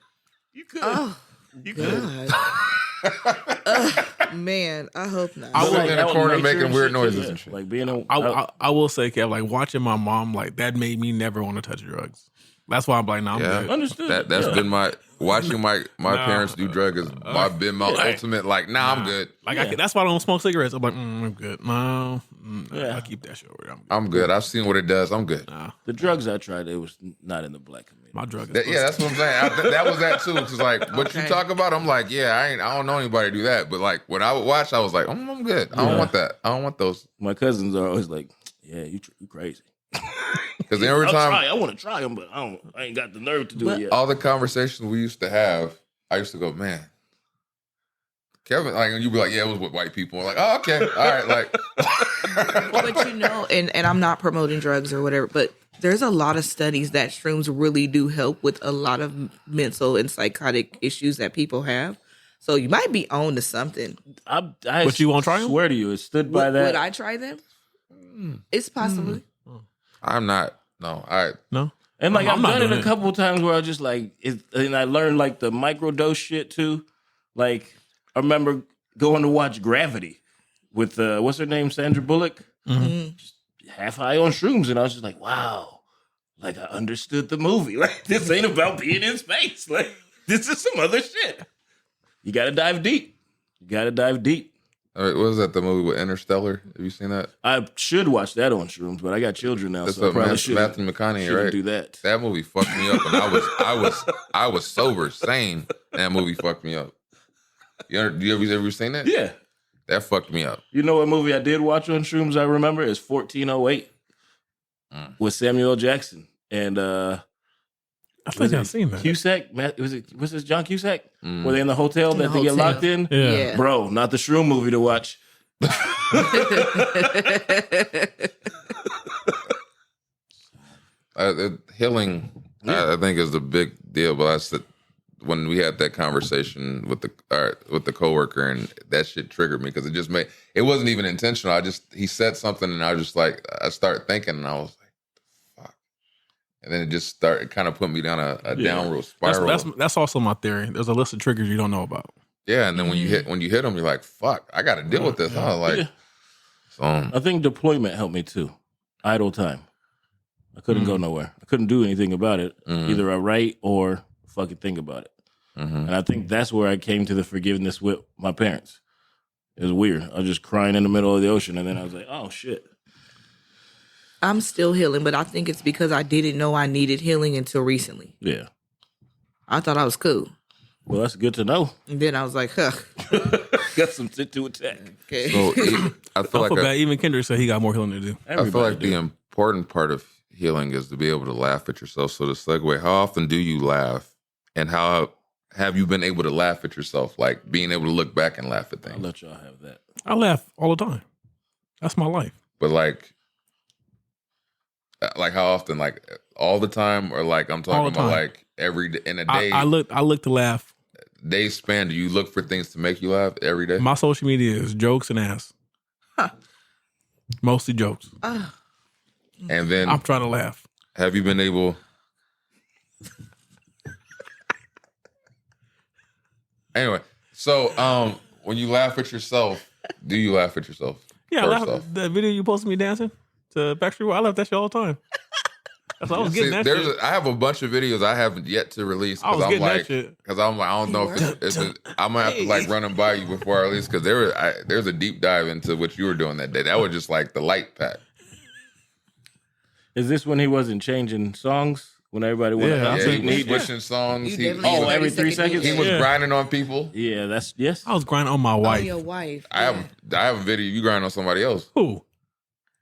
You could. Oh, you could. Man, I hope not. I was in a corner making weird noises and shit. Like being I will say, Kev, like watching my mom, like that made me never want to touch drugs. That's why I'm like, I'm good. Understood. That's been watching my parents do drugs has been my ultimate. Like, I'm good. Like that's why I don't smoke cigarettes. I'm like, I'm good. No, I keep that shit over. I'm good. I've seen what it does. I'm good. The drugs I tried, it was not in the black community. My drug. That's what I'm saying. That was that too. Cause like what you talk about, I'm like, I don't know anybody do that. But like when I would watch, I was like, I'm good. I don't want that. I don't want those. My cousins are always like, yeah, you crazy. Because every time I want to try them, but I ain't got the nerve to do it yet. All the conversations we used to have, I used to go, man, Kevin, like, and you'd be like, yeah, it was with white people. I'm like, oh, okay, all right, like. But and I'm not promoting drugs or whatever, but there's a lot of studies that shrooms really do help with a lot of mental and psychotic issues that people have. So you might be on to something. But you won't try them? I swear to you, it stood by that. Would I try them? It's possibly. I'm not. No. And like I've done it a couple of times where I just like, and I learned like the microdose shit too. Like I remember going to watch Gravity with what's her name, Sandra Bullock. Just half high on shrooms, and I was just like, wow, like I understood the movie. Like this ain't about being in space. Like this is some other shit. You got to dive deep. All right, what was that? The movie with Interstellar? Have you seen that? I should watch that on shrooms, but I got children now, That's so I probably Matthew McConaughey, right? Do that. That movie fucked me up, and I was sober, sane. That movie fucked me up. You ever seen that? Yeah, that fucked me up. You know what movie I did watch on shrooms? I remember is 1408 with Samuel L. Jackson and I think I've seen that. Cusack, was this John Cusack? Were they in the hotel that they get locked in? Yeah. Bro, not the shroom movie to watch. Healing, I think, is a big deal. But I said when we had that conversation with the coworker, and that shit triggered me because it wasn't even intentional. He said something, and I started thinking, and I was like, and then it kind of put me down a downward spiral. That's also my theory. There's a list of triggers you don't know about. Yeah, and then when you hit them, you're like, "Fuck, I got to deal with this." Yeah. Huh? Like, I think deployment helped me too. Idle time, I couldn't go nowhere. I couldn't do anything about it. Either I write or fucking think about it. And I think that's where I came to the forgiveness with my parents. It was weird. I was just crying in the middle of the ocean, and then I was like, oh, shit. I'm still healing, but I think it's because I didn't know I needed healing until recently. Yeah. I thought I was cool. Well, that's good to know. And then I was like, huh. Got some shit to attack. Okay. So I feel bad. Even Kendrick said he got more healing to do. I feel like the important part of healing is to be able to laugh at yourself. So to segue, how often do you laugh, and how have you been able to laugh at yourself? Like being able to look back and laugh at things. I'll let y'all have that. I laugh all the time. That's my life. But like how often? Like all the time, or like I'm talking about like every day in a day. I look to laugh. Day span. Do you look for things to make you laugh every day? My social media is jokes and ass. Mostly jokes. And then I'm trying to laugh. have you been able? Anyway, so when you laugh at yourself, do you laugh at yourself? Yeah, I laugh. The video you posted me dancing to Backstreet Boys, I laugh that shit all the time. That's what I was getting that shit. I have a bunch of videos I haven't yet to release because I'm like, I don't know if it's I'm gonna have to like run them by you before I release, because there's a deep dive into what you were doing that day. That was just like the light pack. Is this when he wasn't changing songs? When everybody wanted he was switching songs. Every 3 seconds? He was grinding on people. Yeah, I was grinding on my wife. Oh, your wife. I have a video you grinding on somebody else. Who?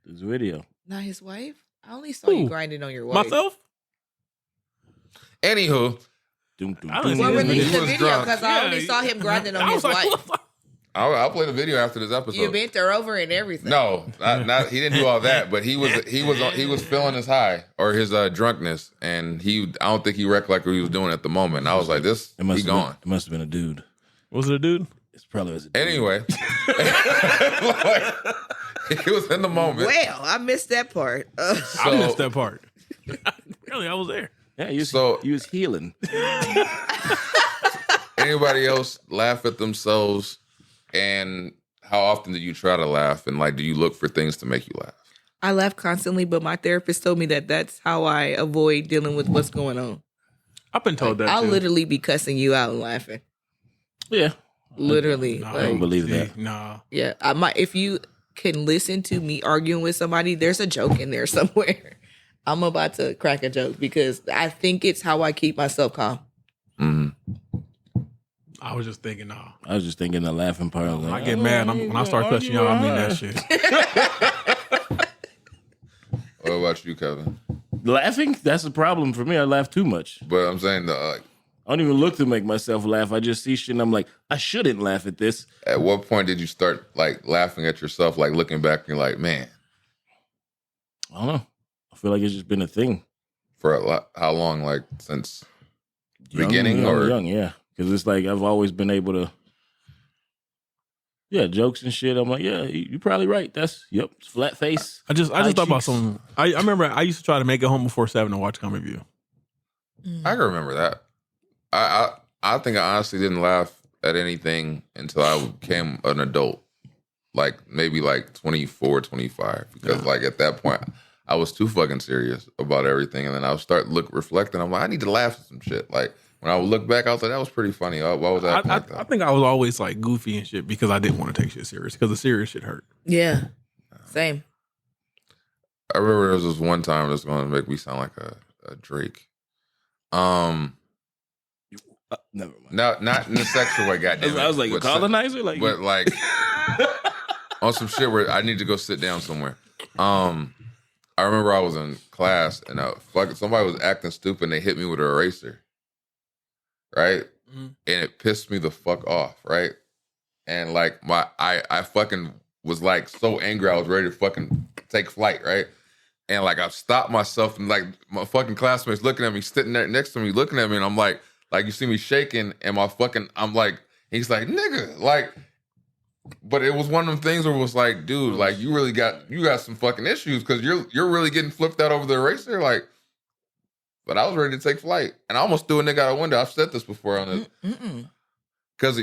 There's a video. Not his wife? I only saw you grinding on your wife. Myself? Anywho. I didn't Well, see release the was video, drunk. because I only saw him grinding on his wife. I'll play the video after this episode. You bent her over and everything. No, not he didn't do all that, but he was feeling his high or his drunkenness, and I don't think he recollected what he was doing at the moment. And I was like, he gone. It must have been a dude. Was it a dude? It's probably was a dude. Anyway, he was in the moment. Well, I missed that part. I missed that part. Really, I was there. Yeah, he was healing. Anybody else laugh at themselves? And how often do you try to laugh? And like, do you look for things to make you laugh? I laugh constantly, but my therapist told me that that's how I avoid dealing with what's going on. I've been told that I'll too. literally be cussing you out and laughing. Yeah. Literally. No, I don't believe that. Nah. Yeah. If you can listen to me arguing with somebody, there's a joke in there somewhere. I'm about to crack a joke because I think it's how I keep myself calm. Mm-hmm. I was just thinking, nah. I was just thinking the laughing part. When I get mad, when I start cussing y'all, I mean that shit. What about you, Kevin? Laughing? That's a problem for me. I laugh too much. But I'm saying, I don't even look to make myself laugh. I just see shit and I'm like, I shouldn't laugh at this. at what point did you start like laughing at yourself, like looking back and you're like, man, I don't know. I feel like it's just been a thing. for how long? Like since beginning or young, yeah. Because it's like I've always been able to, jokes and shit. I'm like, you're probably right. It's flat face. I just thought about something. I remember I used to try to make it home before 7 to watch Comic View. I can remember that. I think I honestly didn't laugh at anything until I became an adult, like maybe like 24, 25, because like at that point I was too fucking serious about everything, and then I would start reflecting. I'm like, I need to laugh at some shit. Like when I would look back, I was like, that was pretty funny. Why was that? I think I was always like goofy and shit because I didn't want to take shit serious because the serious shit hurt. Yeah. Same. I remember there was this one time that's going to make me sound like a Drake. Never mind. Not in a sexual way, goddamn. I was like a colonizer, but like on some shit where I need to go sit down somewhere. I remember I was in class and somebody was acting stupid and they hit me with an eraser, right? Mm-hmm. And it pissed me the fuck off, right? And like I fucking was like so angry I was ready to fucking take flight, right? And like I stopped myself and like my fucking classmates looking at me, sitting there next to me, looking at me, and I'm like you see me shaking, and I'm like, he's like, nigga, like, but it was one of them things where it was like, dude, like you got some fucking issues because you're really getting flipped out over the eraser, like. But I was ready to take flight, and I almost threw a nigga out a window. I've said this before on this, because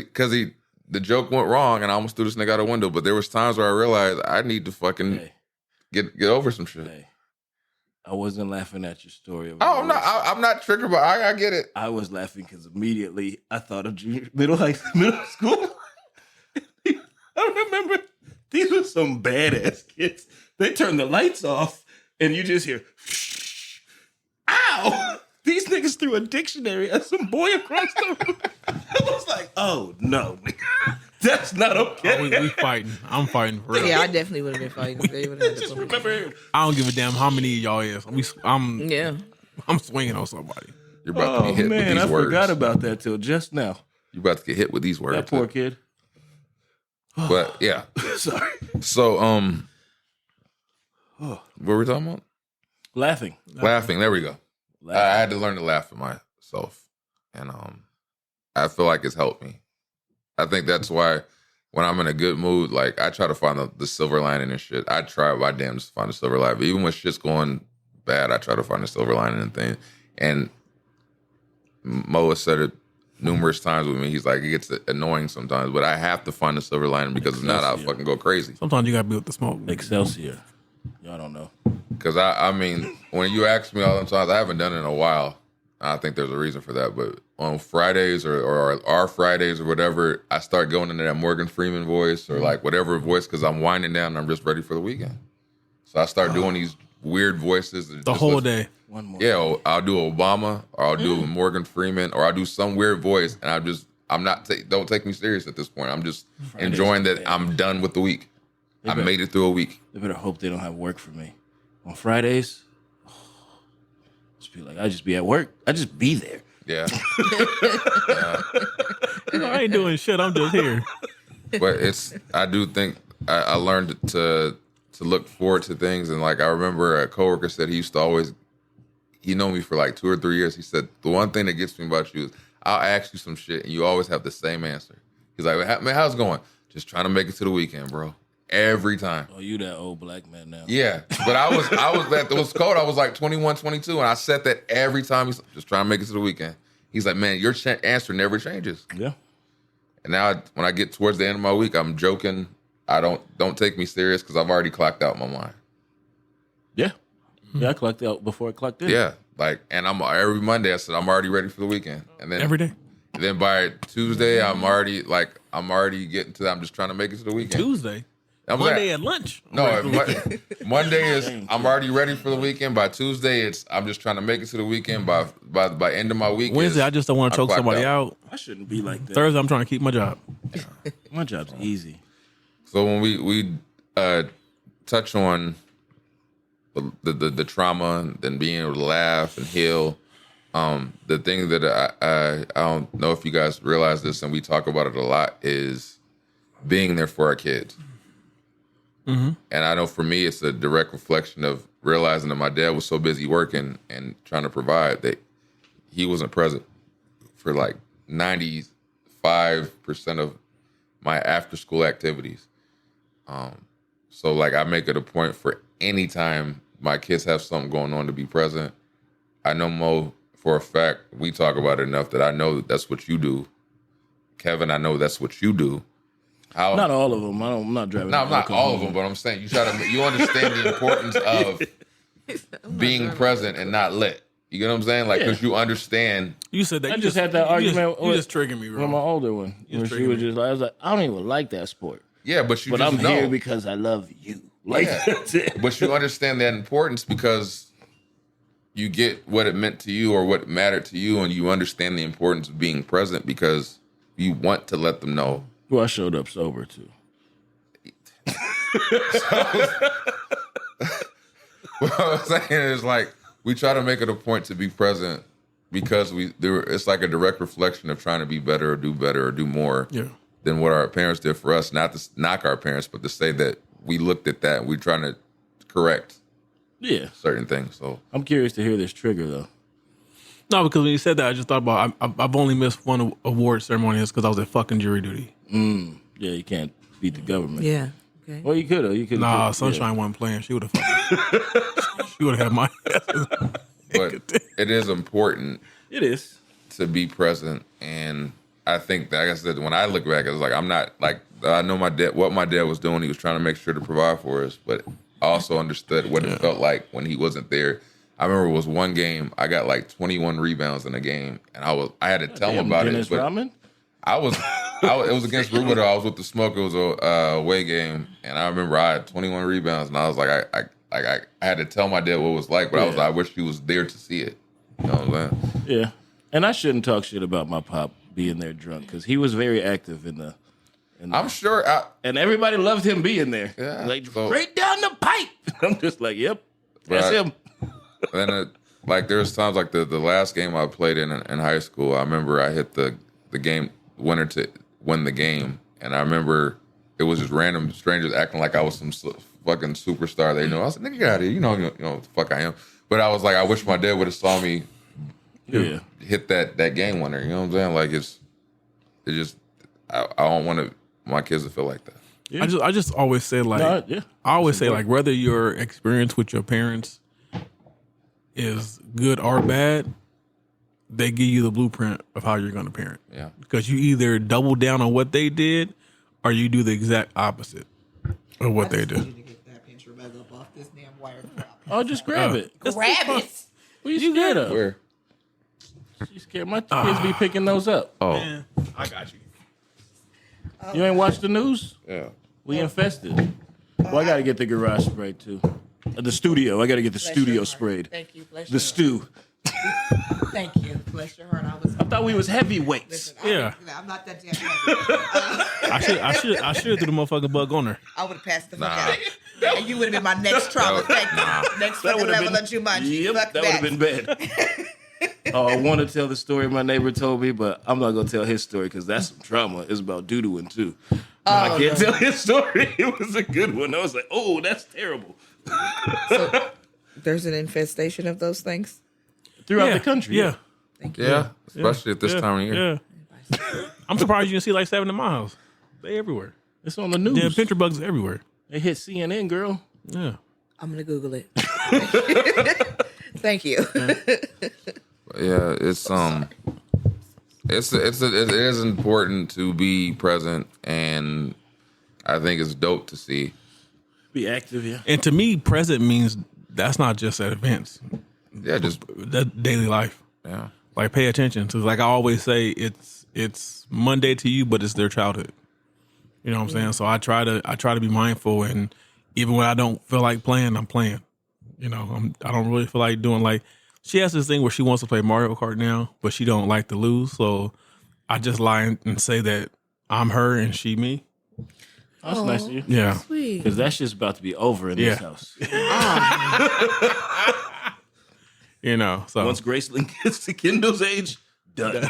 the joke went wrong, and I almost threw this nigga out a window. But there was times where I realized I need to fucking get over some shit. Hey. I wasn't laughing at your story. Oh, I'm not triggered, but I get it. I was laughing because immediately I thought of middle school. I remember these were some badass kids. They turned the lights off, and you just hear, "Ow!" These niggas threw a dictionary at some boy across the room. I was like, "Oh no, that's not okay." Oh, we fighting. I'm fighting for real. Yeah, I definitely would have been fighting. They would have had to Remember, I don't give a damn how many of y'all is. I'm swinging on somebody. You're about to get hit with these I words. forgot about that till just now. You're about to get hit with these words. That poor kid. But yeah. Sorry. So what were we talking about? Laughing. Laughing. There we go. I had to learn to laugh at myself, and I feel like it's helped me. I think that's why when I'm in a good mood, like I try to find the silver lining and shit. I try my damnedest to find the silver lining. Even when shit's going bad, I try to find the silver lining and things. And Mo has said it numerous times with me. He's like, it gets annoying sometimes, but I have to find the silver lining because if not, I'll fucking go crazy. Sometimes you gotta be with the smoke. Excelsior. Y'all don't know. Because I mean, when you ask me all the times, I haven't done it in a while. I think there's a reason for that. But on Fridays or our Fridays or whatever, I start going into that Morgan Freeman voice or like whatever voice because I'm winding down and I'm just ready for the weekend. So I start doing these weird voices. The whole day. One more. Yeah, I'll do Obama or I'll do Morgan Freeman or I'll do some weird voice and I'm not, don't take me serious at this point. I'm just enjoying that I'm done with the week. I made it through a week. They better hope they don't have work for me. On Fridays, just be like, I just be at work. I just be there. Yeah. I ain't doing shit. I'm just here. But I do think I learned to look forward to things. And like, I remember a coworker said he used to always, he known me for like 2 or 3 years. He said, the one thing that gets me about you is I'll ask you some shit and you always have the same answer. He's like, man, how's it going? Just trying to make it to the weekend, bro. Every time. Oh, you that old black man now. Yeah. But I was it was cold. I was like 21, 22. And I said that every time. He's just trying to make it to the weekend. He's like, man, your answer never changes. Yeah. And now when I get towards the end of my week, I'm joking. I don't take me serious because I've already clocked out my mind. Yeah. Yeah, I clocked out before I clocked in. Yeah. Like, and I'm every Monday I said I'm already ready for the weekend. And then Every day. And then by Tuesday, I'm already getting to that. I'm just trying to make it to the weekend. Tuesday. Monday at lunch. No, Monday is I'm already ready for the weekend. By Tuesday, I'm just trying to make it to the weekend. By end of my week, Wednesday, I just don't want to choke somebody out. I shouldn't be like that. Thursday, I'm trying to keep my job. My job's easy. So when we touch on the trauma and then being able to laugh and heal, the thing that I don't know if you guys realize this, and we talk about it a lot, is being there for our kids. Mm-hmm. And I know for me, it's a direct reflection of realizing that my dad was so busy working and trying to provide that he wasn't present for like 95% of my after school activities. So like I make it a point for any time my kids have something going on to be present. I know Mo for a fact, we talk about it enough that I know that's what you do. Kevin, I know that's what you do. Not all of them. I'm not driving. No, not all of them, but I'm saying you understand the importance of being present and not lit. You get what I'm saying? Like, because you understand. You said that. I just had that argument. You just triggered me, bro. With my older one. Where she was just like, I was like, I don't even like that sport. Yeah, but you but just I'm know. here because I love you. Like, yeah. That's it. But you understand that importance because you get what it meant to you or what mattered to you, and you understand the importance of being present because you want to let them know. Well, I showed up sober too. What I'm saying is like we try to make it a point to be present because it's like a direct reflection of trying to be better or do more than what our parents did for us. Not to knock our parents, but to say that we looked at that and we're trying to correct certain things. So I'm curious to hear this trigger though. No, because when you said that, I just thought about I've only missed one award ceremony because I was at fucking jury duty. Yeah, you can't beat the government. Yeah. Okay. Well, you could have. Nah, Sunshine wasn't playing. She would have she would have had my ass. But it is important. It is. To be present. And I think, like I said, when I look back, it's like, I'm not, like, I know what my dad was doing. He was trying to make sure to provide for us, but I also understood what it felt like when he wasn't there I remember it was one game. I got like 21 rebounds in a game, and I had to tell him about Dennis it. But Rodman? it was against Rubidoux. I was with the Smoke. It was a away game, and I remember I had 21 rebounds, and I was like, I had to tell my dad what it was like, but I wish he was there to see it. You know what I'm saying? Yeah. And I shouldn't talk shit about my pop being there drunk because he was very active in the. I'm sure. And everybody loved him being there. Yeah, Like, straight down the pipe. I'm just like, yep, that's him. And like there's times like the last game I played in high school, I remember I hit the game winner to win the game, and I remember it was just random strangers acting like I was some fucking superstar. They know. I was like, nigga, get out of here. You know what the fuck I am. But I was like, I wish my dad would have saw me hit that game winner. You know what I'm saying? Like it's just I don't want my kids to feel like that. Yeah. I just always say like I always say like whether your experience with your parents is good or bad, they give you the blueprint of how you're going to parent. Yeah, because you either double down on what they did or you do the exact opposite of what they did. Oh, just grab it. Grab it. What are you scared of? Where? You scared? My kids be picking those up. Oh, Man, I got you. You ain't watched the news? yeah. We infested. Well, I got to get the garage sprayed too. The studio. I got to get the studio sprayed. Thank you. Bless The stew. Thank you. Bless your heart. I thought we was heavyweights. Listen, Yeah. I'm not that damn heavy. I should threw the motherfucking bug on her. I would have passed the fuck out. And you would have been my next trauma. Thank you. Next fucking level of Jumanji. Yep, Fuck that would have been bad. Oh, I want to tell the story my neighbor told me, but I'm not going to tell his story because that's some trauma. It's about doo-dooing too. I can't tell his story. It was a good one. I was like, oh, that's terrible. So, there's an infestation of those things? Throughout the country. Yeah. Thank you. Yeah, especially at this time of year. Yeah. I'm surprised you didn't see like 7 in my house. They everywhere. It's on the news. Yeah, pincher bugs everywhere. They hit CNN, girl. Yeah. I'm going to Google it. Thank you. Yeah, it is important to be present, and I think it's dope to see. Be active, yeah. And to me, present means that's not just at events. Yeah, just That daily life. yeah. Like pay attention to, like I always say, it's Monday to you, but it's their childhood. You know what I'm saying? So I try to be mindful, and even when I don't feel like playing, I'm playing. You know, I don't really feel like doing like. She has this thing where she wants to play Mario Kart now, but she don't like to lose. So I just lie and say that I'm her and she me. That's nice of you. Yeah. Sweet. Because that shit's about to be over in this house. You know, so Once Graceland gets to Kendall's age, done.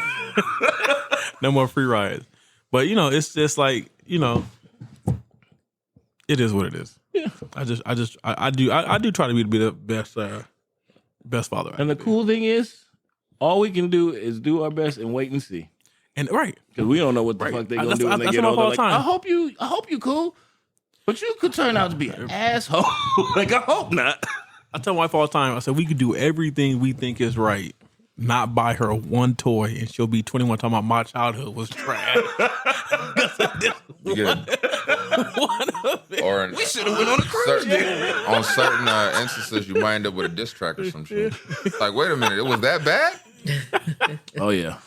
no more free rides. But you know, it's just like, you know, it is what it is. Yeah. I do try to be the best father. I And the can be. cool thing is, all we can do is do our best and wait and see. And right. Because we don't know what the fuck they're gonna do when they get older. Like, I hope you cool, but you could turn out to be an asshole. Like, I hope not. I tell my wife all the time, I said, we could do everything we think is right, not buy her one toy, and she'll be 21 talking about my childhood was trash. You get One of it. or We should have went on a cruise. on certain instances, you might end up with a diss track or some shit. Like, wait a minute, it was that bad? Oh yeah,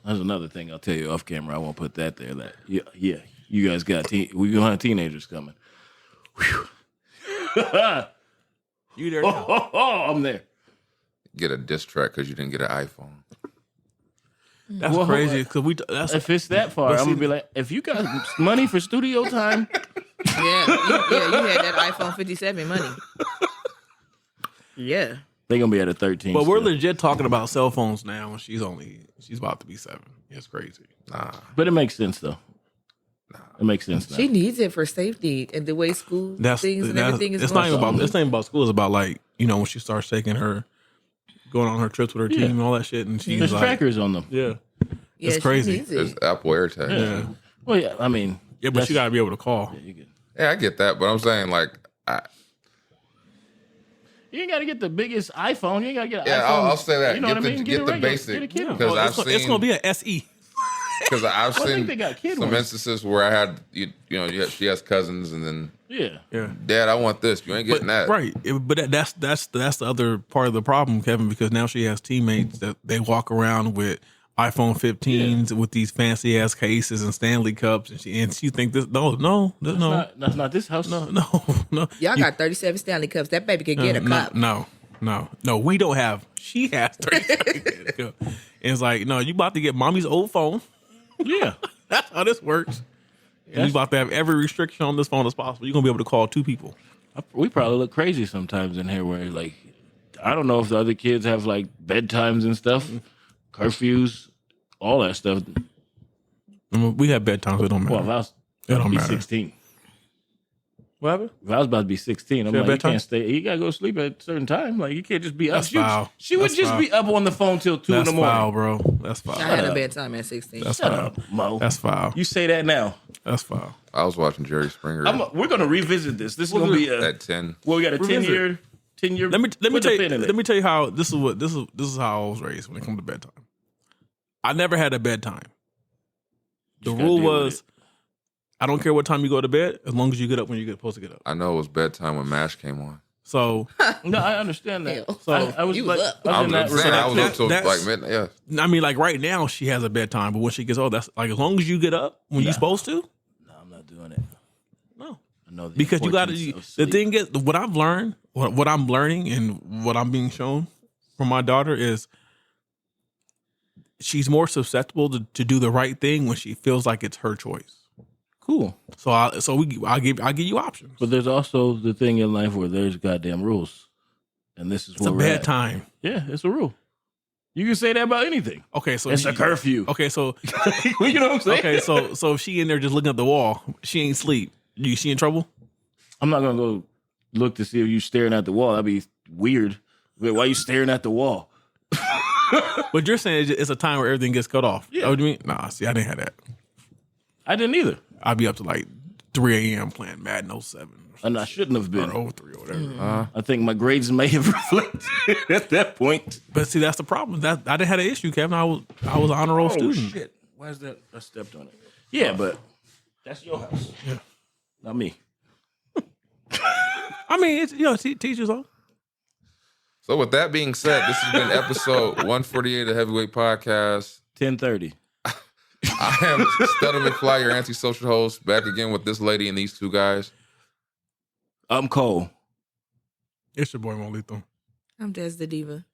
that's another thing I'll tell you off camera. I won't put that there. That yeah, you guys got we gonna have teenagers coming. Whew. You there? I'm there. Get a diss track because you didn't get an iPhone. That's Well, crazy because that's If it's that far, But I'm see- gonna be like, if you got money for studio time, Yeah, you had that iPhone 57 money. Yeah. they gonna be at a 13. But we're still. legit talking about cell phones now, and she's about to be 7. It's crazy. But it makes sense though. It makes sense now. She needs it for safety and the way school things and everything is it's going not even on. about. It's not even about school. It's about like, you know, when she starts taking her, going on her trips with her team and all that shit, and she's There's like, trackers on them. yeah, Yeah, it's she crazy. needs it. There's Apple AirTag. yeah, Well, yeah, I mean, yeah. But you got to be able to call. you get. Yeah, I get that, but I'm saying like, You ain't got to get the biggest iPhone. You ain't got to get an yeah, iPhone. I'll say that. You know Get what the I mean? get a the regular- basic Get a kid one. because I've It's seen gonna be an SE. because I've I think seen they got kid some ones. instances where I had she has cousins and then Yeah. Dad, I want this. You ain't getting that. Right. But that's the other part of the problem, Kevin, because now she has teammates that they walk around with iPhone 15s with these fancy ass cases and Stanley cups, and she think this. No, That's not this house. no. Y'all got 37 Stanley cups. That baby could get a cup. No. We don't have. She has 37 cups. And it's like, no, you about to get mommy's old phone. Yeah. That's how this works. And you about to have every restriction on this phone as possible. You're gonna be able to call 2 people. We probably look crazy sometimes in here where, like, I don't know if the other kids have, like, bedtimes and stuff, curfews, all that stuff. I mean, we have bedtimes. It don't matter. Well, if I was It don't be matter. 16. What happened? If I was about to be 16, I'm She like, had you bedtime? can't stay. You got to go to sleep at a certain time. Like, you can't just be up. That's foul. She would That's just foul. be up on the phone till 2 in That's the morning. foul, bro. That's foul. I had a bedtime at 16. That's Shut foul. up, Mo. That's foul. You say that now. That's foul. I was watching Jerry Springer We're going to revisit this. This is going to be at 10. well, we got a Revisit. 10 year. Let me put tell the pin in you. it. Let me tell you how this is how I was raised when it comes to bedtime. I never had a bedtime. The Just gotta rule deal with was, I don't care what time you go to bed, as long as you get up when you're supposed to get up. I know it was bedtime when MASH came on. So, No, I understand that. Hell. So I was You like, was up. I was in that saying I was up till that's- like midnight. Yeah. I mean, like right now she has a bedtime, but when she gets old, that's like as long as you get up when you're supposed to. No, I'm not doing it. No, I know the because you got to. importance of The sleep. thing is, what I've learned, what I'm learning, and what I'm being shown from my daughter is she's more susceptible to do the right thing when she feels like it's her choice. Cool. So I'll give you options. But there's also the thing in life where there's goddamn rules, and this is It's a where we're at. bedtime. Yeah, it's a rule. You can say that about anything. Okay, so It's a curfew. Okay, so You know what I'm saying? okay, so if she in there just looking at the wall, she ain't sleep. She in trouble? I'm not gonna go look to see if you staring at the wall. That'd be weird. Wait, why are you staring at the wall? But you're saying it's a time where everything gets cut off. Yeah. Oh, what do you mean? Nah, see, I didn't have that. I didn't either, I'd be up to like 3 a.m. playing Madden 07 and I shouldn't have been. or 03 or whatever. I think my grades may have reflected at that point. But see, that's the problem. That I didn't have an issue, Kevin. I was an honor roll student. Shit! Why is that? I stepped on it. Yeah, but that's your house. Yeah. Not me. I mean, it's teachers on. So with that being said, this has been episode 148 of the Heavyweight Podcast. 10:30. I am Stutter McFly, your anti-social host, back again with this lady and these 2 guys. I'm Cole. It's your boy Mo Lethal. I'm Des the Diva.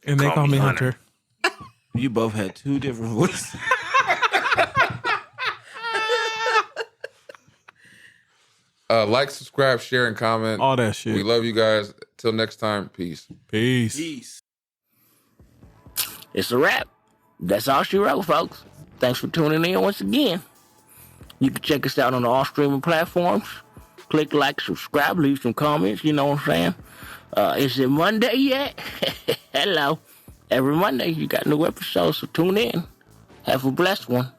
And they call me Hunter. You both had 2 different voices. Like, subscribe, share, and comment. All that shit. We love you guys. Till next time, peace. Peace. Peace. It's a wrap. That's all she wrote, folks. Thanks for tuning in once again. You can check us out on all streaming platforms. Click like, subscribe, leave some comments. You know what I'm saying? Is it Monday yet? Hello. Every Monday you got new episodes, so tune in. Have a blessed one.